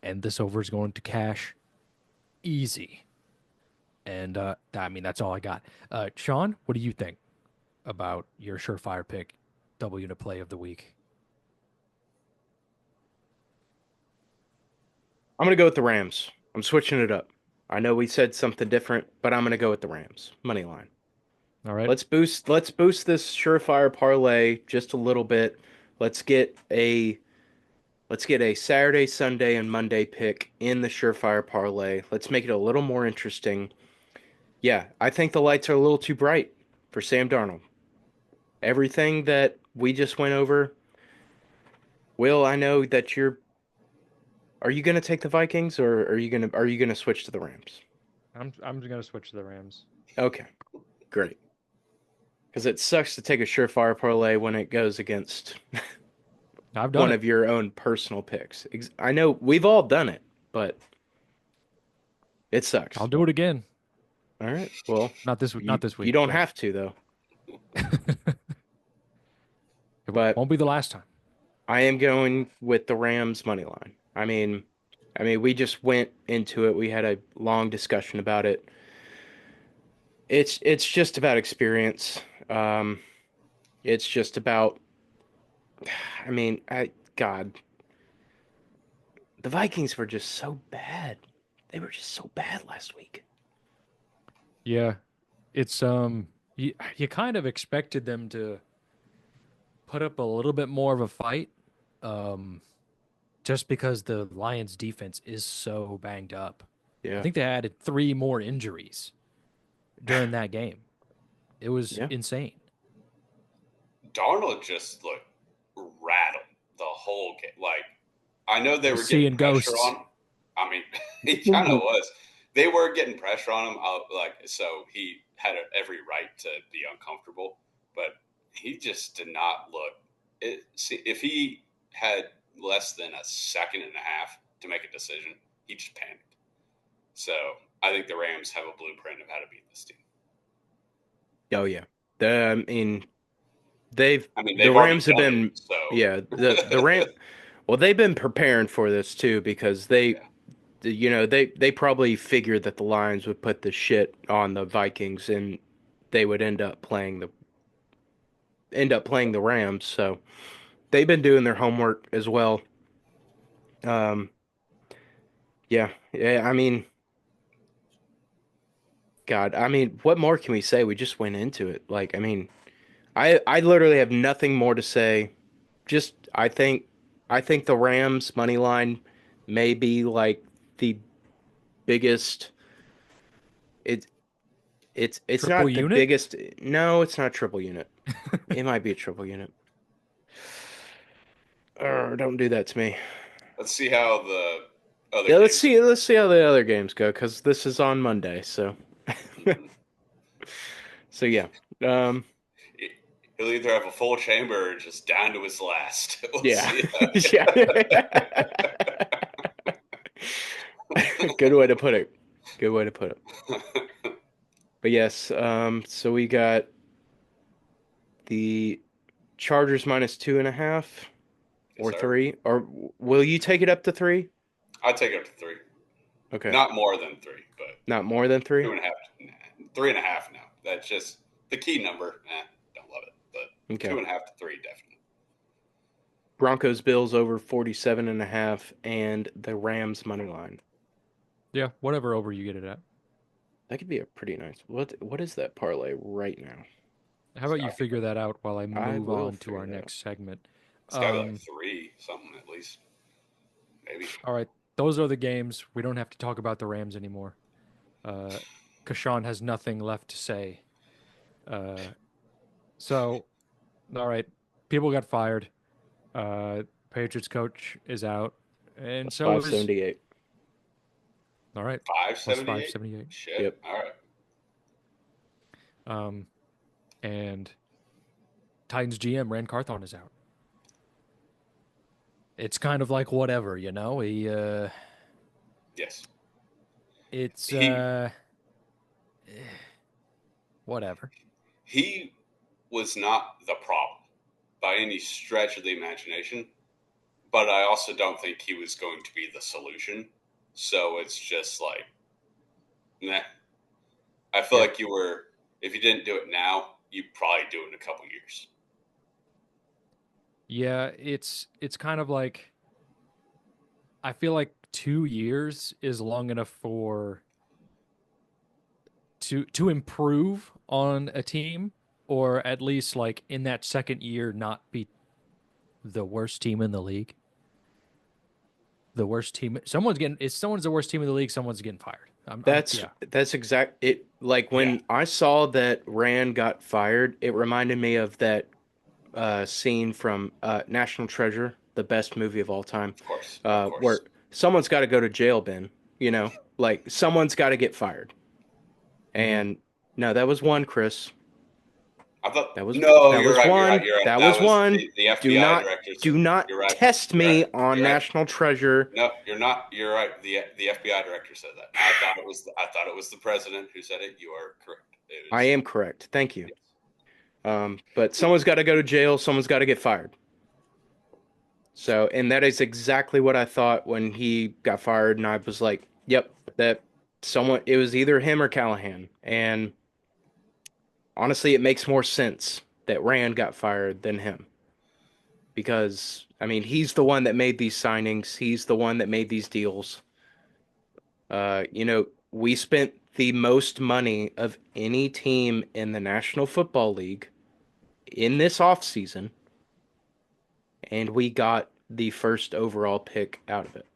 and this over is going to cash easy. And I mean, that's all I got. Sean, what do you think about your surefire pick, double unit play of the week? I'm gonna go with the Rams. I'm switching it up. I know we said something different, but I'm gonna go with the Rams. Money line. All right. Let's boost this surefire parlay just a little bit. Let's get a let's get a Saturday, Sunday, and Monday pick in the surefire parlay. Let's make it a little more interesting. Yeah, I think the lights are a little too bright for Sam Darnold. Everything that we just went over, Will, I know that you're are you going to take the Vikings or are you going to switch to the Rams? I'm just gonna switch to the Rams. Okay, great. Because it sucks to take a surefire parlay when it goes against I've done one it. of your own personal picks. I know we've all done it, but it I'll sucks. do it again. All right. Well, Not this week. you Not this you week, don't but have to though. it But won't be the last time. I am going with the Rams money line. I mean, we just went into it. We had a long discussion about it. It's just about experience. Um, it's just about. I mean, God, the Vikings were just so bad. They were just so bad last week. Yeah, it's you kind of expected them to put up a little bit more of a fight. Um, just because the Lions defense is so banged up. I Yeah. think they added three more injuries during that game. It was Yeah. insane. Darnold just looked rattled the whole game. Like, I know they He was were getting seeing pressure ghosts. on him. I mean, he kind of was. They were getting pressure on him. Like, so he had every right to be uncomfortable, but he just did not look. If he had less than a second and a half to make a decision, he just panicked. So I think the Rams have a blueprint of how to beat this team. Oh yeah. I mean, I mean, the they've already Rams have done it. been yeah, the So Ram well, they've been preparing for this too because yeah. they probably figured that the Lions would put the shit on the Vikings and they would end up playing the Rams. So they've been doing their homework as well. Um, yeah, yeah. I mean, God, I mean, what more can we say? We just went into it. Like, I mean, I literally have nothing more to say. Just I think the Rams money line may be like the biggest. It it's Triple not the unit? biggest. No, it's not a triple unit. It might be a triple unit. Don't do that to me. Let's see how the other Yeah, games let's see how the other games go because this is on Monday. So go. Mhm. so yeah. Um, He'll either have a full chamber or just down to his last. We'll yeah. see. Yeah. Good way to put it. Good way to put it. But yes, so we got the Chargers minus 2.5 Yes, or sir. three, or will you take it up to three? I'd take it up to three. Okay, Not more than three, but not more than three. 2.5. Nah, 3.5 now. That's just the key number. Don't love it, but Okay. 2.5 to three definitely. Broncos Bills over 47.5 and the Rams money line. Yeah, whatever over you get it at. That could be a pretty nice. What is that parlay right now? How about you It's figure that out while I I move will on to figure our that out. next segment? got to be like Um, three, something at least. Maybe. all right, those are the games. We don't have to talk about the Rams anymore. Uh, Kashawn has nothing left to say. Uh, so, all right, people got fired. Patriots coach is out, and Plus so is 578. all right plus 578? 578. Shit. Yep. All right. Um, and Titans GM Rand Carthon is out. It's kind of like whatever, you know. Yes. It's He whatever. he was not the problem by any stretch of the imagination, but I also don't think he was going to be the solution. So it's just like, nah. I feel Yeah, like if you didn't do it now, you'd probably do it in a couple years. yeah. It's kind of like I feel like 2 years is long enough for to improve on a team, or at least like in that second year not be the worst team in the league. The worst team. Someone's getting. If someone's the worst team in the league, someone's getting fired. That's Yeah. that's exact it like Yeah, when I saw that Rand got fired, it reminded me of that scene from National Treasure, the best movie of all time, of course, of where course. someone's got to go to jail, Ben, you know? Like someone's got to get fired. Hmm. And no, that was one, Chris. I thought That was no, that you're was right, you're right, one. you're right. That That was was one. the FBI director said. Do not You're right, test you're right, me on you're right. National Treasure. No, you're not. You're right. The FBI director said that. I thought it was the president who said it. You are correct. It I was am correct. Thank you. yes. But someone's got to go to jail. Someone's got to get fired. So, and that is exactly what I thought when he got fired. And I was like, yep, that someone, it was either him or Callahan. And honestly, it makes more sense that Rand got fired than him because, I mean, he's the one that made these signings, he's the one that made these deals. We spent the most money of any team in the National Football League in this offseason, and we got the first overall pick out of it.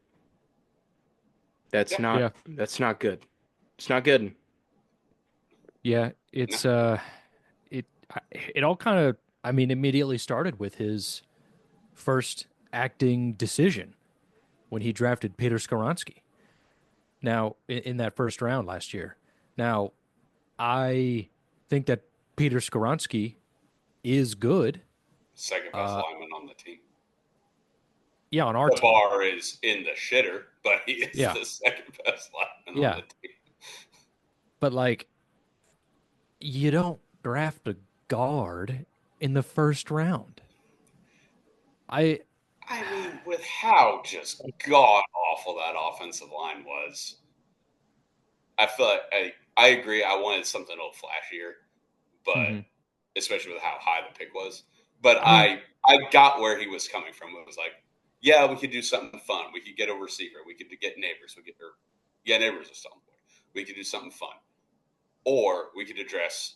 That's Yeah, not Yeah. that's not good. It's not good. Yeah. no, It it all kind of, I mean, immediately started with his first acting decision when he drafted Peter Skoronski. Now, in that first round last year. Now, I think that Peter Skoronski is good. second best Uh, lineman on the team. yeah, on our The team. bar is in the shitter, but he is Yeah, the second best lineman on yeah. the team. But like, you don't draft a guard in the first round. I I mean, with how just god awful that offensive line was, I feel like I agree. I wanted something a little flashier, but Mhm. especially with how high the pick was. But I mean, I got where he was coming from. It was like, yeah, we could do something fun. We could get a receiver. We could get neighbors. Yeah, neighbors is something. We could do something fun, or we could address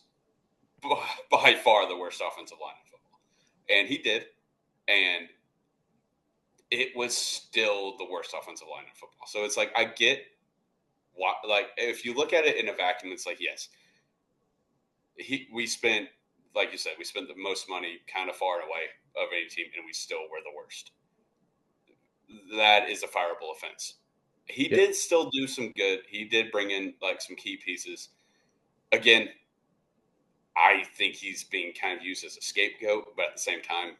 by far the worst offensive line in football, and he did, and it was still the worst offensive line in football. So it's like I get what, like, if you look at it in a vacuum, it's like, yes, we spent, like you said, we spent the most money kind of far and away of any team, and we still were the worst. That is a fireable offense. He Yep. did still do some good. He did bring in like some key pieces. Again, I think he's being kind of used as a scapegoat, but at the same time,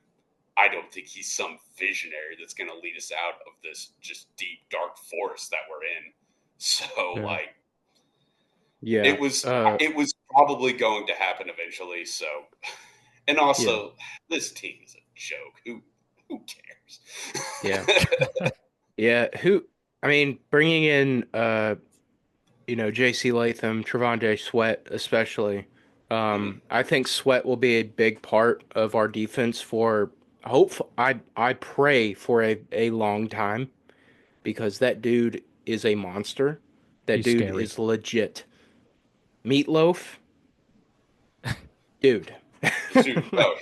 I don't think he's some visionary that's going to lead us out of this just deep, dark forest that we're in. So, yeah. like, Yeah. it was probably going to happen eventually. So, and Yeah. also, this team is a joke. Who Yeah. cares? Yeah. I mean, bringing in JC Latham, Trevon Sweat especially. Mhm. I think Sweat will be a big part of our defense for I pray for a long time because that dude is a monster. That He's dude scary. is legit. Meatloaf, dude. Dude, oh,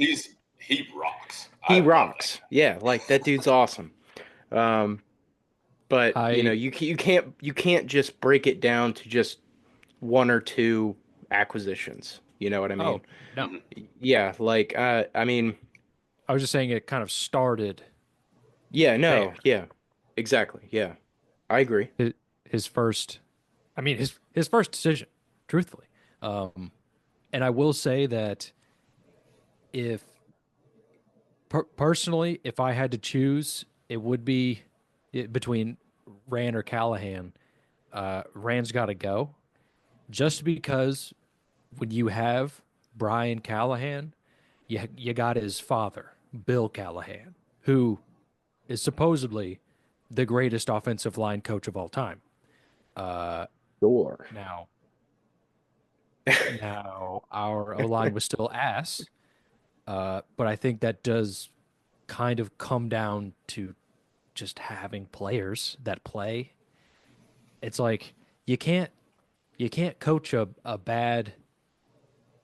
he rocks. I He love that rocks. Yeah, like that dude's awesome. Um, but I you can't just break it down to just one or two acquisitions. You know what I mean? oh no. guy. Mhm. Yeah, like I mean, I was just saying it kind of started yeah, there. no, yeah, exactly. Yeah, I agree. His, his first, I mean his first decision, truthfully. And I will say that if personally, if I had to choose, it would be between Rand or Callahan. Rand's got to go just because when you have Brian Callahan, you got his father, Bill Callahan, who is supposedly the greatest offensive line coach of all time. Uh, Sure. now, now our O line was still ass, but I think that does kind of come down to just having players that play. It's like you can't you can't coach a bad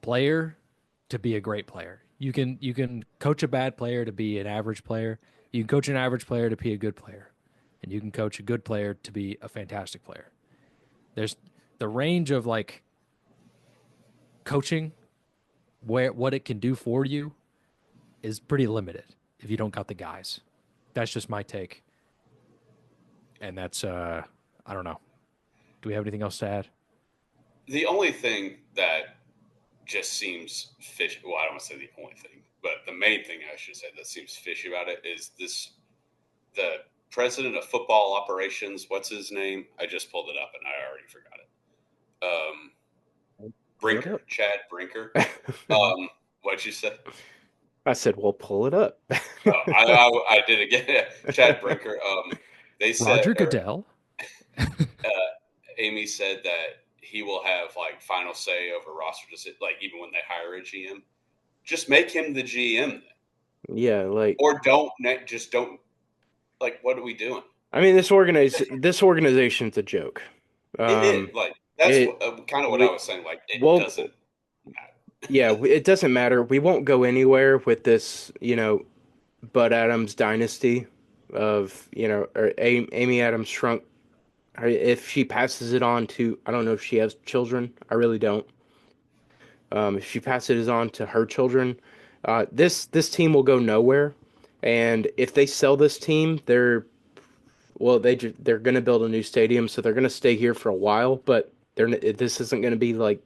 player to be a great player. You can coach a bad player to be an average player. You can coach an average player to be a good player. And you can coach a good player to be a fantastic player. There's the range of like coaching where what it can do for you is pretty limited if you don't got the guys. That's just my take. And that's I don't know. Do we have anything else to add? The only thing that just seems fishy. Well, I don't want to say the only thing, but the main thing I should say that seems fishy about it is the president of football operations. What's his name? I just pulled it up and I already forgot it. Pull it Brinker, up. Chad Brinker. Mhm. What'd you say? I said, well, pull it up. I did again. Chad Brinker. They said, Roger or Goodell. Amy said that he will have like final say over roster, just like even when they hire a GM. Just make him the GM, then. Yeah, like Or just don't. Like, what are we doing? I mean, this organization's a joke. It is Um, like that's it what, kind of what I we was saying. Like, it doesn't well, yeah, it doesn't matter. We won't go anywhere with this, Bud Adams dynasty. of, or Amy Adams shrunk. If she passes it on to, I don't know if she has children. I really don't. If she passes it on to her children, this team will go nowhere. And if they sell this team, they're going to build a new stadium, so they're going to stay here for a while. But this isn't going to be like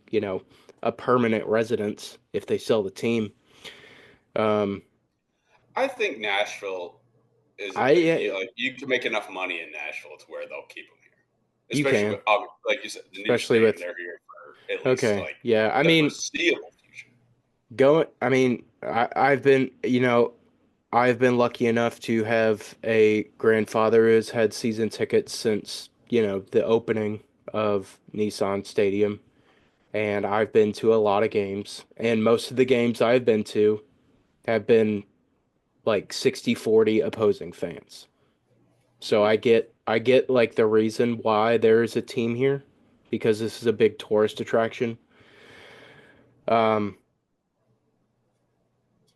a permanent residence if they sell the team. Um, I think Nashville is a big I deal. Like, you can make enough money in Nashville to where they'll keep them here, You especially can, with, like you said, the new especially stadium. with They're here for at least okay, like yeah. I the mean, foreseeable future. going. I mean, I've been, I've been lucky enough to have a grandfather who's had season tickets since, the opening of Nissan Stadium. And I've been to a lot of games. And most of the games I've been to have been like 60-40 opposing fans. So Hmm. I get like the reason why there is a team here because this is a big tourist attraction. Um,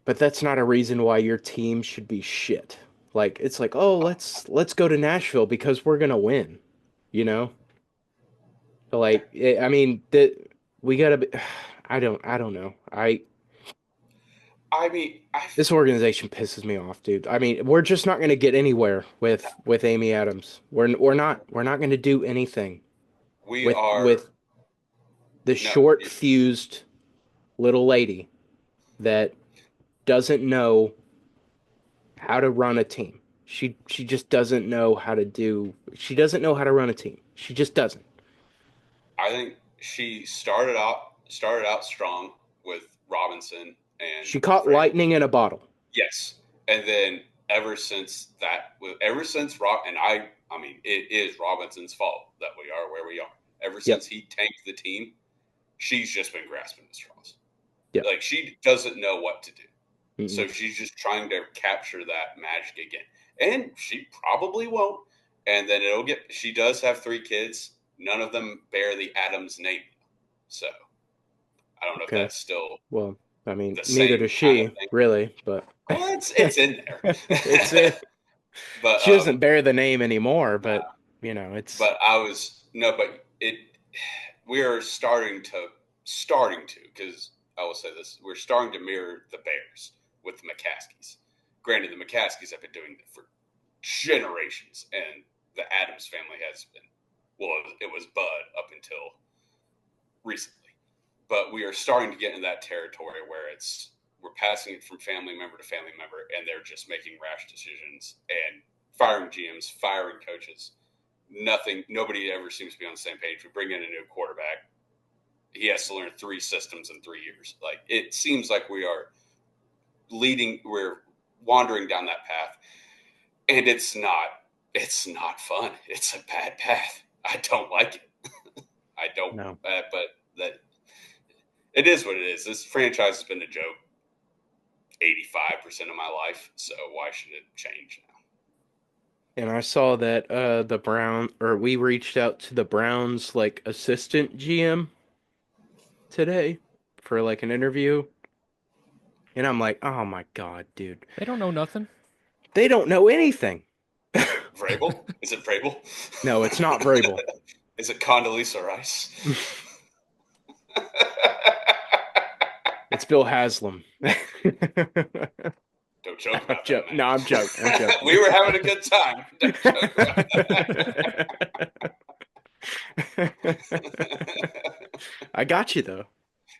but that's not a reason why your team should be shit. Like it's like, "Oh, let's go to Nashville because we're gonna win." You know? Like I mean, we gotta be I don't know. I mean, I This organization pisses me off, dude. I mean, we're just not gonna get anywhere with Amy Adams. We're not gonna do anything we with are the no. short fused little lady that doesn't know how to run a team. She just doesn't know how to do. She doesn't know how to run a team. She just doesn't. I think she started out strong with Robinson and She caught Vrabel. lightning in a bottle. Yes, and then ever since Rob and I mean, it is Robinson's fault that we are where we are. Ever Yep. since he tanked the team, she's just been grasping at straws. Yep. Like, she doesn't know what to do, Mm-mm. so she's just trying to capture that magic again, and she probably won't. And then it'll get. She does have three kids. None of them bear the Adams name, so I don't know if Okay. that's still Well, I mean, the neither same does kind of she, thing. really, but Well, it's in there. it's it. But She doesn't bear the name anymore, nah, but it's but I was no, but it we are starting to because I will say this: we're starting to mirror the Bears with the McCaskies. Granted, the McCaskies have been doing it for generations, and the Adams family has been. Well, it was Bud up until recently, but we are starting to get in that territory where we're passing it from family member to family member, and they're just making rash decisions and firing GMs, firing coaches. Nobody ever seems to be on the same page. We bring in a new quarterback. He has to learn three systems in 3 years. Like, it seems like we're wandering down that path, and it's not fun. It's a bad path. I don't like it. I don't, no. but that it is what it is. This franchise has been a joke 85% of my life, so why should it change now? And I saw that we reached out to the Browns like assistant GM today for like an interview, and I'm like, "Oh my God, dude. They don't know nothing. They don't know anything." Vrabel? Is it Vrabel? No, it's not Vrabel. Is it Condoleezza Rice? It's Bill Haslam. Don't joke about that, No, I'm joking. I'm man. joking. We were having a good time. Don't joke about that. I got you though.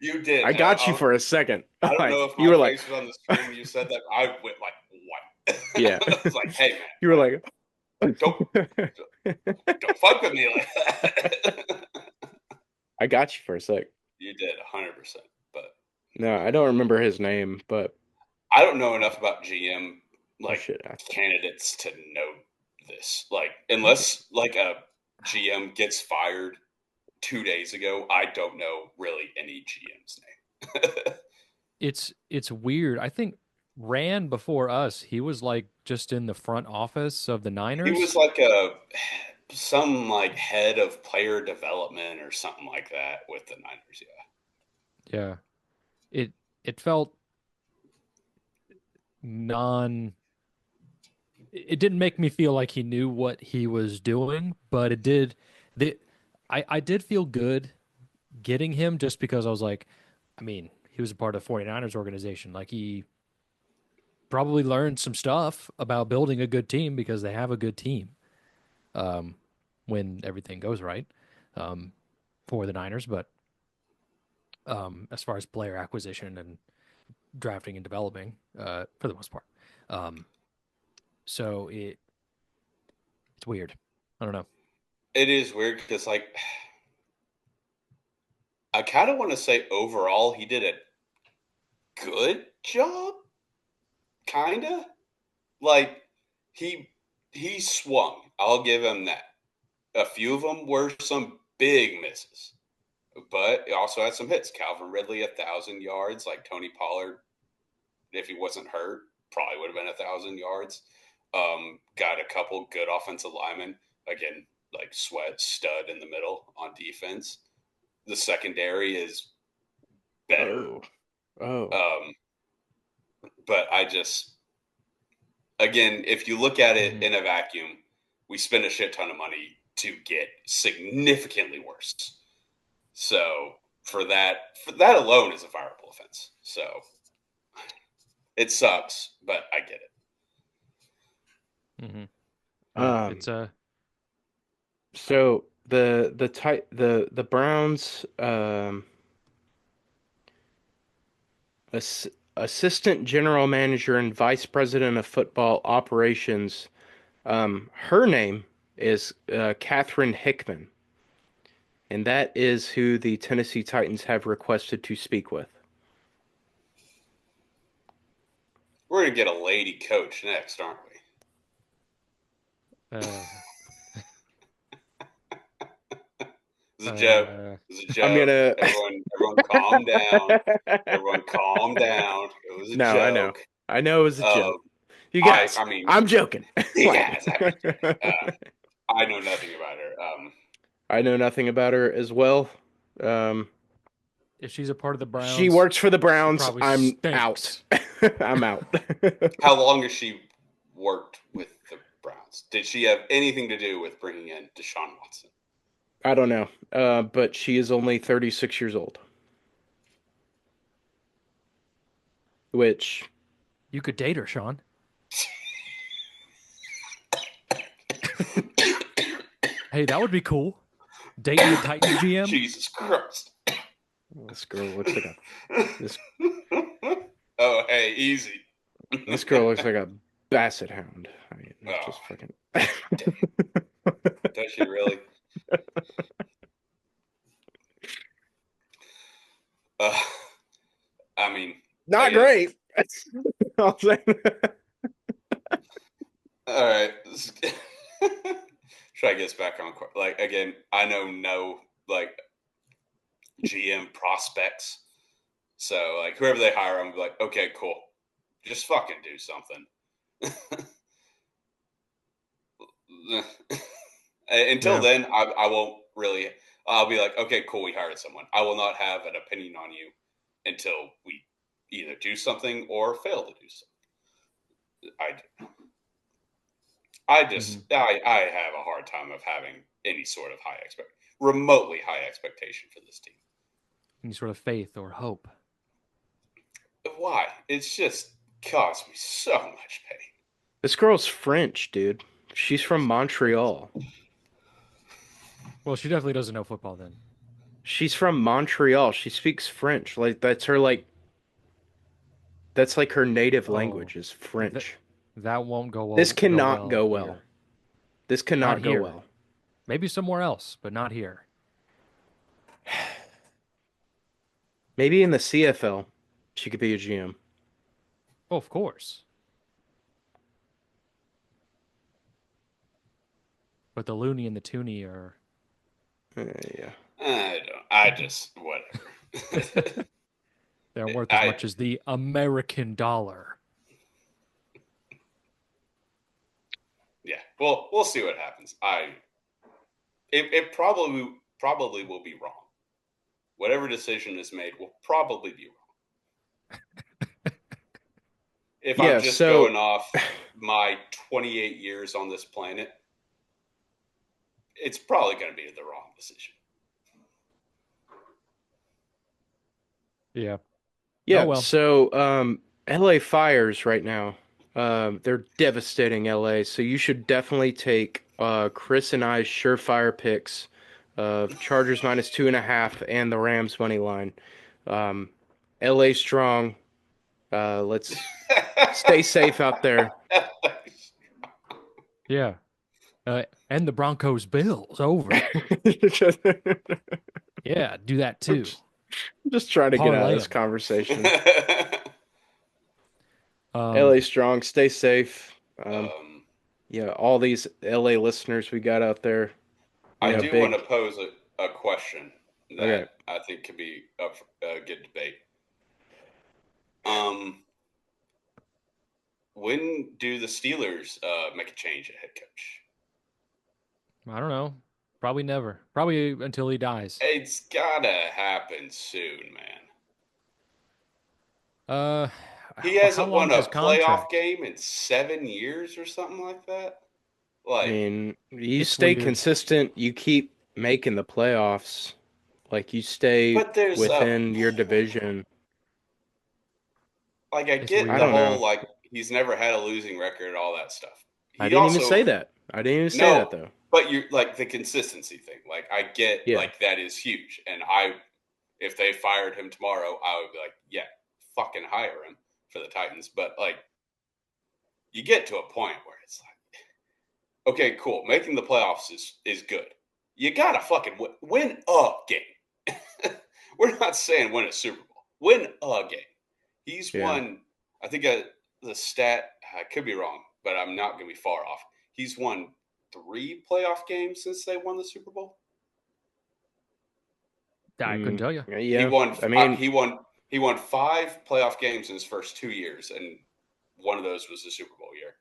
You did. I got you for a second. I don't know Like if you my were like, face was on the screen when you said that. I went like, what? yeah. I was like, hey, man, You were like, like, don't don't fuck with me like that. I got you for a sec. You did 100%. But No, I don't remember his name, but I don't know enough about GM I like should ask. candidates to know this. Like, unless like a GM gets fired 2 days ago, I don't know really any GM's name. It's weird. I think Rand before us, he was like just in the front office of the He was Niners. like some like head of player development or something like that with the Niners. Yeah. Yeah. It felt non it didn't make me feel like he knew what he was doing, but it did. The, I did feel good getting him just because I was like, I mean, he was a part of the 49ers organization. Like he probably learned some stuff about building a good team because they have a good team um, when everything goes right um, for the Niners. But as far as player acquisition and drafting and developing, for the most part, um, so it's weird. I don't know. It is weird because, like, I kind of want to say overall he did a good job, kind of. Like, he he swung. I'll give him that. A few of them were some big misses, but he also had some hits. Calvin Ridley, 1,000 yards. Like Tony Pollard, if he wasn't hurt, probably would have been 1,000 yards. Got a couple good offensive linemen. Again, like Sweat, stud in the middle on defense. The secondary is better. Oh, oh. Um, but I just, again, if you look at it Mhm. in a vacuum, we spend a shit ton of money to get significantly worse. So for that alone is a fireable offense. So it sucks, but I get it. Yeah, Um, it's a so the Browns ass, assistant general manager and vice president of football operations. Her name is Catherine Hickman, and that is who the Tennessee Titans have requested to speak with. We're gonna get a lady coach next, aren't we? uh, It's a joke. uh, It's a I'm joke. gonna. Everyone, calm down. Everyone, calm down. It was a No, I know. joke. I know it was a Uh, joke. You guys, I mean, I'm joking. Like, yes, I know nothing about her. I know nothing about her as well. Um, if she's a part of the she Browns, works for the she Browns. probably I'm out. stinks. I'm out. how long has she worked with the Browns? Did she have anything to do with bringing in Deshaun Watson? I don't know. But she is only 36 years old, which You could date her, Sean. Hey, that would be cool. Dating the Titans GM. Jesus Christ. this girl looks like a this Oh, hey, easy. this girl looks like a basset hound. I mean, Oh, just fucking. does she really? Uh, I mean, Not again, great. I'll say. all right. Try to get us back on. Like, again, I know no, like, GM prospects. So, like, whoever they hire, I'm like, okay, cool. Just fucking do something. Until Yeah, then, I won't really. I'll be like, okay, cool, we hired someone. I will not have an opinion on you until we either do something or fail to do something. hmm I have a hard time of having any sort of remotely high expectation for this team. any sort of faith or hope. Why? It's just caused me so much pain. This girl's French, dude. She's from Montreal. Well, she definitely doesn't know football then. She's from Montreal. She speaks French. Like that's like her native Oh, language is that French. that won't This go cannot well go well. here. This Not cannot go here. well. Maybe somewhere else, but not here. Maybe in the CFL, she could be a GM. Oh, of course. But the loony and the toonie are Yeah. I don't. I just whatever. they aren't worth as I much as the American dollar. Yeah. Well, we'll see what happens. It probably will be wrong. Whatever decision is made will probably be wrong. If I'm Yeah, just so going off my 28 years on this planet, it's probably going to be the wrong decision. Yeah. Oh Yeah, well. so LA Fires right now. They're devastating LA, so you should definitely take Chris and I's surefire picks of Chargers -2.5 and the Rams money line. Um, LA strong. Let's stay safe out there. Yeah. And the Broncos Bills over. just, Yeah, do that too. just trying to get out of Parlay this them. conversation. Um, LA strong, stay safe. um, Yeah, all these LA listeners we got out there. I do want to Big. pose a question Okay. that I think could be up for a good debate. Um, when do the Steelers make a change at head coach? I don't know. Probably never. Probably until he dies. It's gotta happen soon, man. Uh, He how hasn't won long's a his playoff contract? game in 7 years or something like that. I Like, mean, you It's stay weird. consistent, you keep making the playoffs, like you stay but there's a within your division. like I It's get I the weird. don't whole know. like he's never had a losing record, all that stuff. I He didn't even also say that. I didn't even say that no, though. but you're like the consistency thing. Like I get Yeah. like that is huge, and I if they fired him tomorrow, I would be like, yeah, fucking hire him for the Titans. But like you get to a point where it's like, okay, cool, making the playoffs is good. You gotta fucking win a game. We're not saying win a Super Bowl. Win a game. He's Yeah. won. I think the stat. I could be wrong, but I'm not going to be far off. He's won 3 playoff games since they won the Super Bowl. I couldn't tell you. He Yeah. won. I mean, He won 5 playoff games in his first 2 years, and one of those was the Super Bowl year.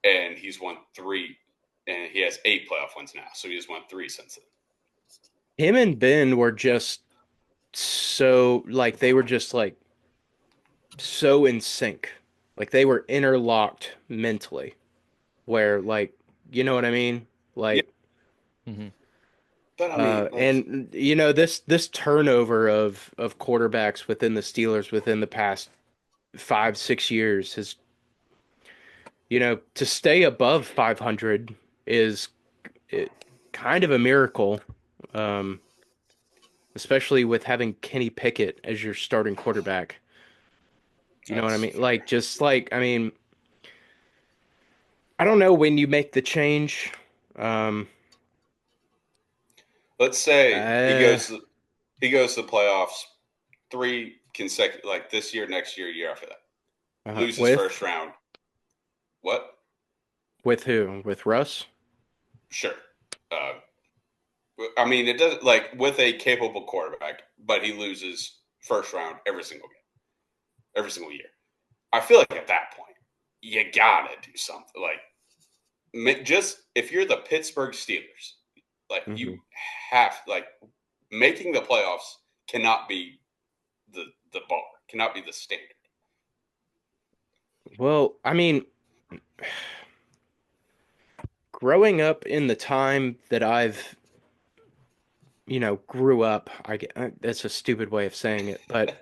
And he's won 3, and he has 8 playoff wins now. So he has won 3 since then. him and Ben were just so like they were just like so in sync. Like they were interlocked mentally. Where like, you know what I mean? Yeah, Like Hmm. but I mean, like, and this turnover of quarterbacks within the Steelers within the past 5-6 years has to stay above 500 is it, kind of a miracle, um, especially with having Kenny Pickett as your starting quarterback. You know what I that's mean? fair. Like just like I mean, I don't know when you make the change. Um, Let's say uh, he goes to the playoffs 3 consecutive, like this year, next year, year after that. Loses first with round. What? with who? With Russ? Sure. Uh, I mean, it doesn't like with a capable quarterback, but he loses first round every single game, every single year. I feel like at that point, you gotta do something. Like, just if you're the Pittsburgh Steelers, like Hmm. you have like making the playoffs cannot be the bar, cannot be the standard. Well, I mean, growing up in the time that I've grew up, that's a stupid way of saying it, but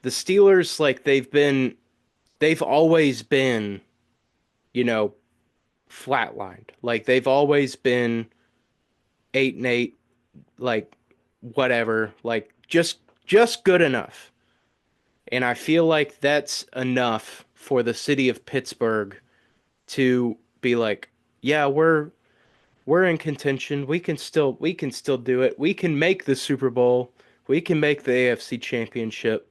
the Steelers, like they've always been, you know, flatlined. Like they've always been 8-8, like whatever, like just good enough. And I feel like that's enough for the city of Pittsburgh to be like, yeah, we're in contention. We can still do it. We can make the Super Bowl. We can make the AFC Championship.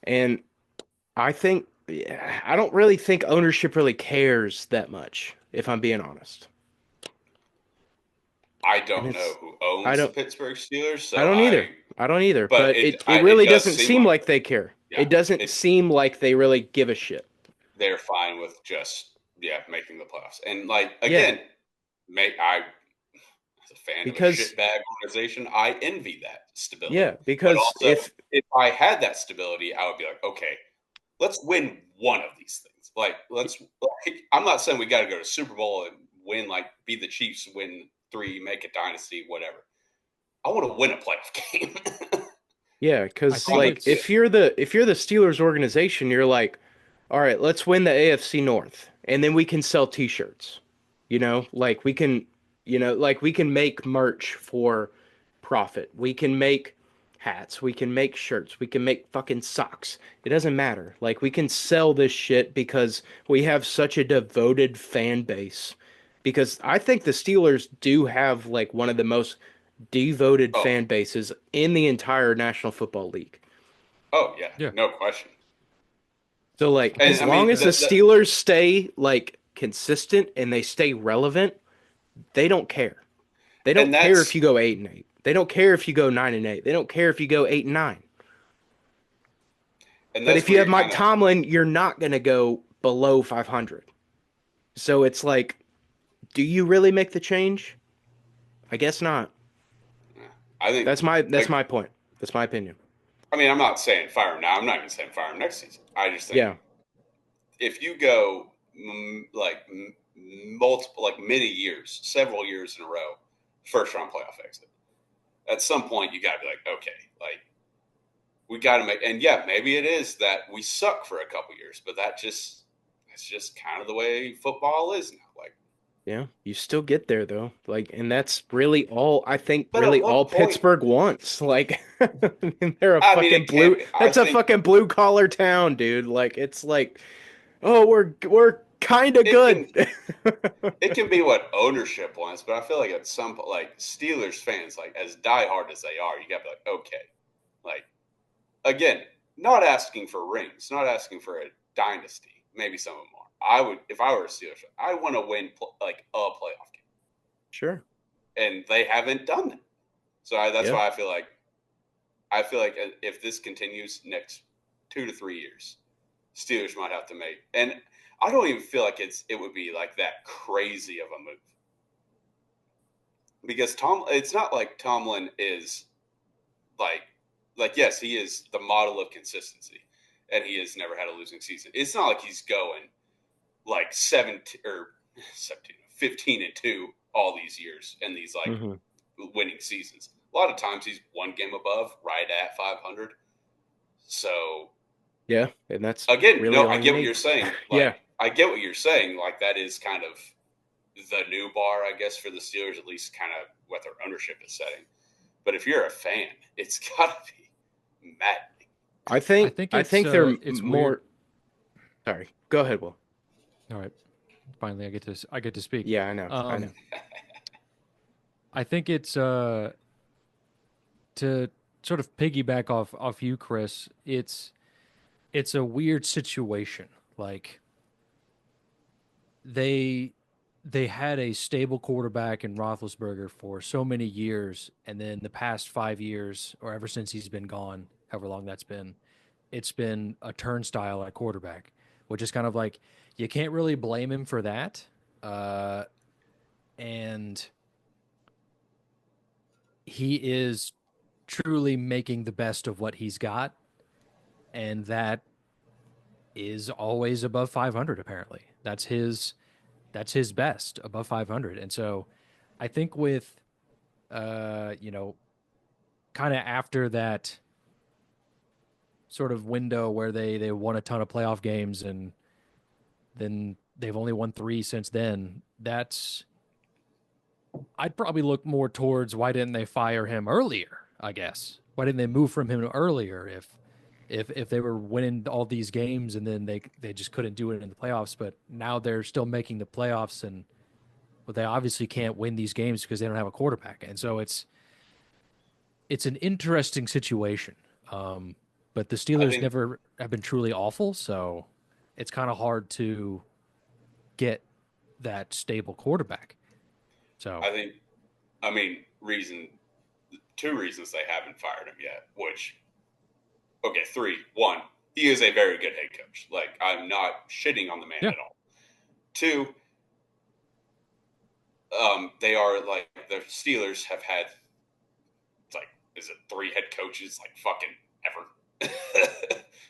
And I think I don't really think ownership really cares that much, if I'm being honest. I And don't know it's who I owns the don't Pittsburgh Steelers, I so don't either. I don't either. but But it it it really does doesn't seem seem like like they care. yeah, It doesn't it seem like they really give a shit. they're fine with just making the playoffs. And like Yeah, again, I as a fan of a because shitbag organization, I envy that stability. yeah, But because also, if I had that stability, I would be like, okay, let's win one of these things. I'm not saying we got to go to Super Bowl and win, like be the Chiefs, win 3, make a dynasty, whatever. I want to win a playoff game. Yeah, I because think like it's if you're the Steelers organization, you're like, all right, let's win the AFC North, and then we can sell T-shirts. Like we can make merch for profit. We can make hats. We can make shirts. We can make fucking socks. It doesn't matter. Like we can sell this shit because we have such a devoted fan base. Because I think the Steelers do have like one of the most devoted oh, fan bases in the entire National Football League. oh yeah, yeah. no question. So like I And as think I long mean, as the Steelers stay like consistent and they stay relevant, they don't care. They don't and care if that's you go 8-8. They don't care if you go 9-8. They don't care if you go 8-9. and But that's if you where have you're Mike kind of. Tomlin, you're not going to go below 500. So it's like, do you really make the change? I guess not. I think That's like my point. That's my opinion. I mean, I'm not saying fire him now. I'm not even saying fire him next season. I just think Yeah, if you go multiple, like many years, several years in a row, first round playoff exit, at some point you got to be like, okay, like we got to make, and yeah, maybe it is that we suck for a couple years, but that's just kind of the way football is now. Like, yeah. You still get there though. Like, and that's really all I think. but at Really, all what point? Pittsburgh wants. Like, I mean, they're a I mean, fucking it can't blue. be. I That's a think fucking blue collar town, dude. Like, it's like, oh, we're kind of it good. can it can be what ownership wants, but I feel like at some point, like Steelers fans, like as diehard as they are, you got to be like, okay, like again, not asking for rings, not asking for a dynasty. Maybe some of them are. I would, if I were a Steelers fan, I want to win like a playoff game, Sure. and they haven't done that. So that's Yeah. why I feel like if this continues next 2 to 3 years, Steelers might have to make. And I don't even feel like it would be like that crazy of a move because It's not like Tomlin is like yes, he is the model of consistency, and he has never had a losing season. It's not like he's going like 17 or 17, 15-2 all these years in these like Hmm. winning seasons. A lot of times he's one game above, right at 500. So Yeah, and that's again, really no, all I you get what need. you're saying. Yeah. Like I get what you're saying. Like that is kind of the new bar, I guess, for the Steelers, at least kind of what their ownership is setting. But if you're a fan, it's gotta be maddening. I think I it's think they're it's weird. more. Sorry. Go ahead, Will. All right, finally I get to speak. Yeah, I know. I know. Um, I think it's to sort of piggyback off you, Chris. It's a weird situation. Like they they had a stable quarterback in Roethlisberger for so many years, and then the past 5 years, or ever since he's been gone, however long that's been, it's been a turnstile at quarterback, which is kind of like you can't really blame him for that. Uh, and he is truly making the best of what he's got, and that is always above 500. Apparently, that's his best, above 500. And so, I think with you know, kind of after that sort of window where they won a ton of playoff games and then they've only won 3 since then. That's I'd probably look more towards why didn't they fire him earlier, I guess. Why didn't they move from him earlier if they were winning all these games and then they just couldn't do it in the playoffs, but now they're still making the playoffs and well, they obviously can't win these games because they don't have a quarterback. And so it's an interesting situation. But the I Steelers think never have been truly awful, so it's kind of hard to get that stable quarterback. So I think I mean two reasons they haven't fired him yet, which okay, three. One, he is a very good head coach. Like I'm not shitting on the man yeah, at all. Two, they are like the Steelers have had like is it 3 head coaches like fucking ever.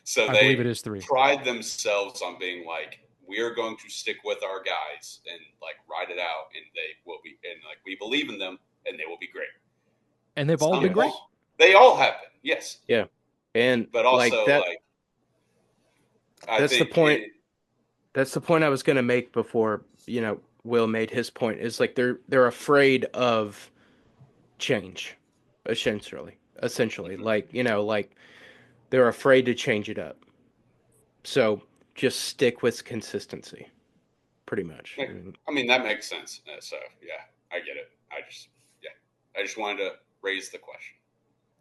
So I believe it they is 3. pride themselves on being like, we are going to stick with our guys and like ride it out, and they will be, and like we believe in them, and they will be great. And they've all been great. They all have been, yes. Yeah. And But like also, that, like, I that's the think point. That's the point I was going to make before, Will made his point, is like they're afraid of change, essentially. Mhm. Like they're afraid to change it up. So just stick with consistency, pretty much. I mean, that makes sense. So yeah, I get it. I just wanted to raise the question.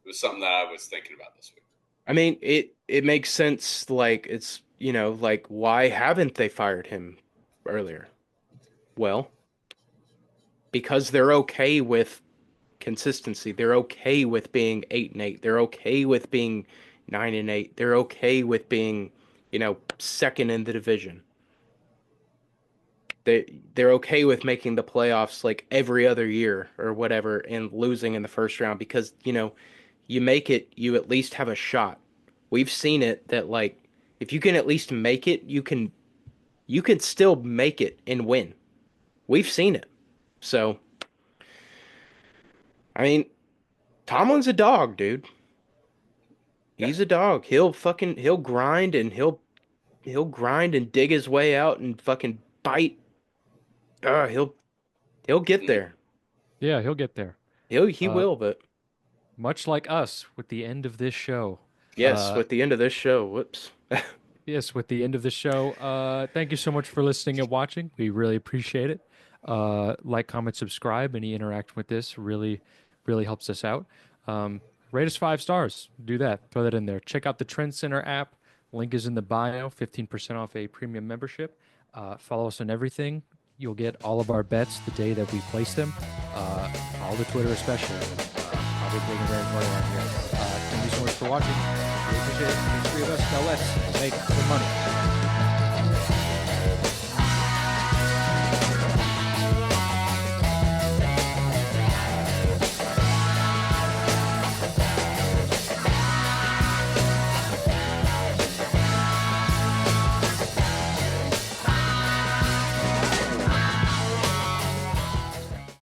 It was something that I was thinking about this week. I mean, it makes sense. Like it's, like why haven't they fired him earlier? Well, because they're okay with consistency. They're okay with being 8-8. They're okay with being 9-8. They're okay with being, second in the division. They're okay with making the playoffs like every other year or whatever and losing in the first round because, you make it, you at least have a shot. We've seen it that like if you can at least make it, you can still make it and win. We've seen it. So, I mean, Tomlin's a dog, dude. Yeah. He's a dog. He'll grind and he'll grind and dig his way out and fucking bite. He'll get there. Yeah, he'll get there. He Uh, will, but much like us with the end of this show. yes, with the end of this show, whoops. Yes, with the end of the show. Thank you so much for listening and watching. We really appreciate it. Like, comment, subscribe. Any interaction with this really, really helps us out. Rate us 5 stars. Do that. Throw that in there. Check out the Trend Center app. Link is in the bio. 15% off a premium membership. Follow us on everything. You'll get all of our bets the day that we place them. All the Twitter especially. I'll be taking very money on here. Thank you so much for watching. We appreciate it. There's 3 of us. Now let's make some money.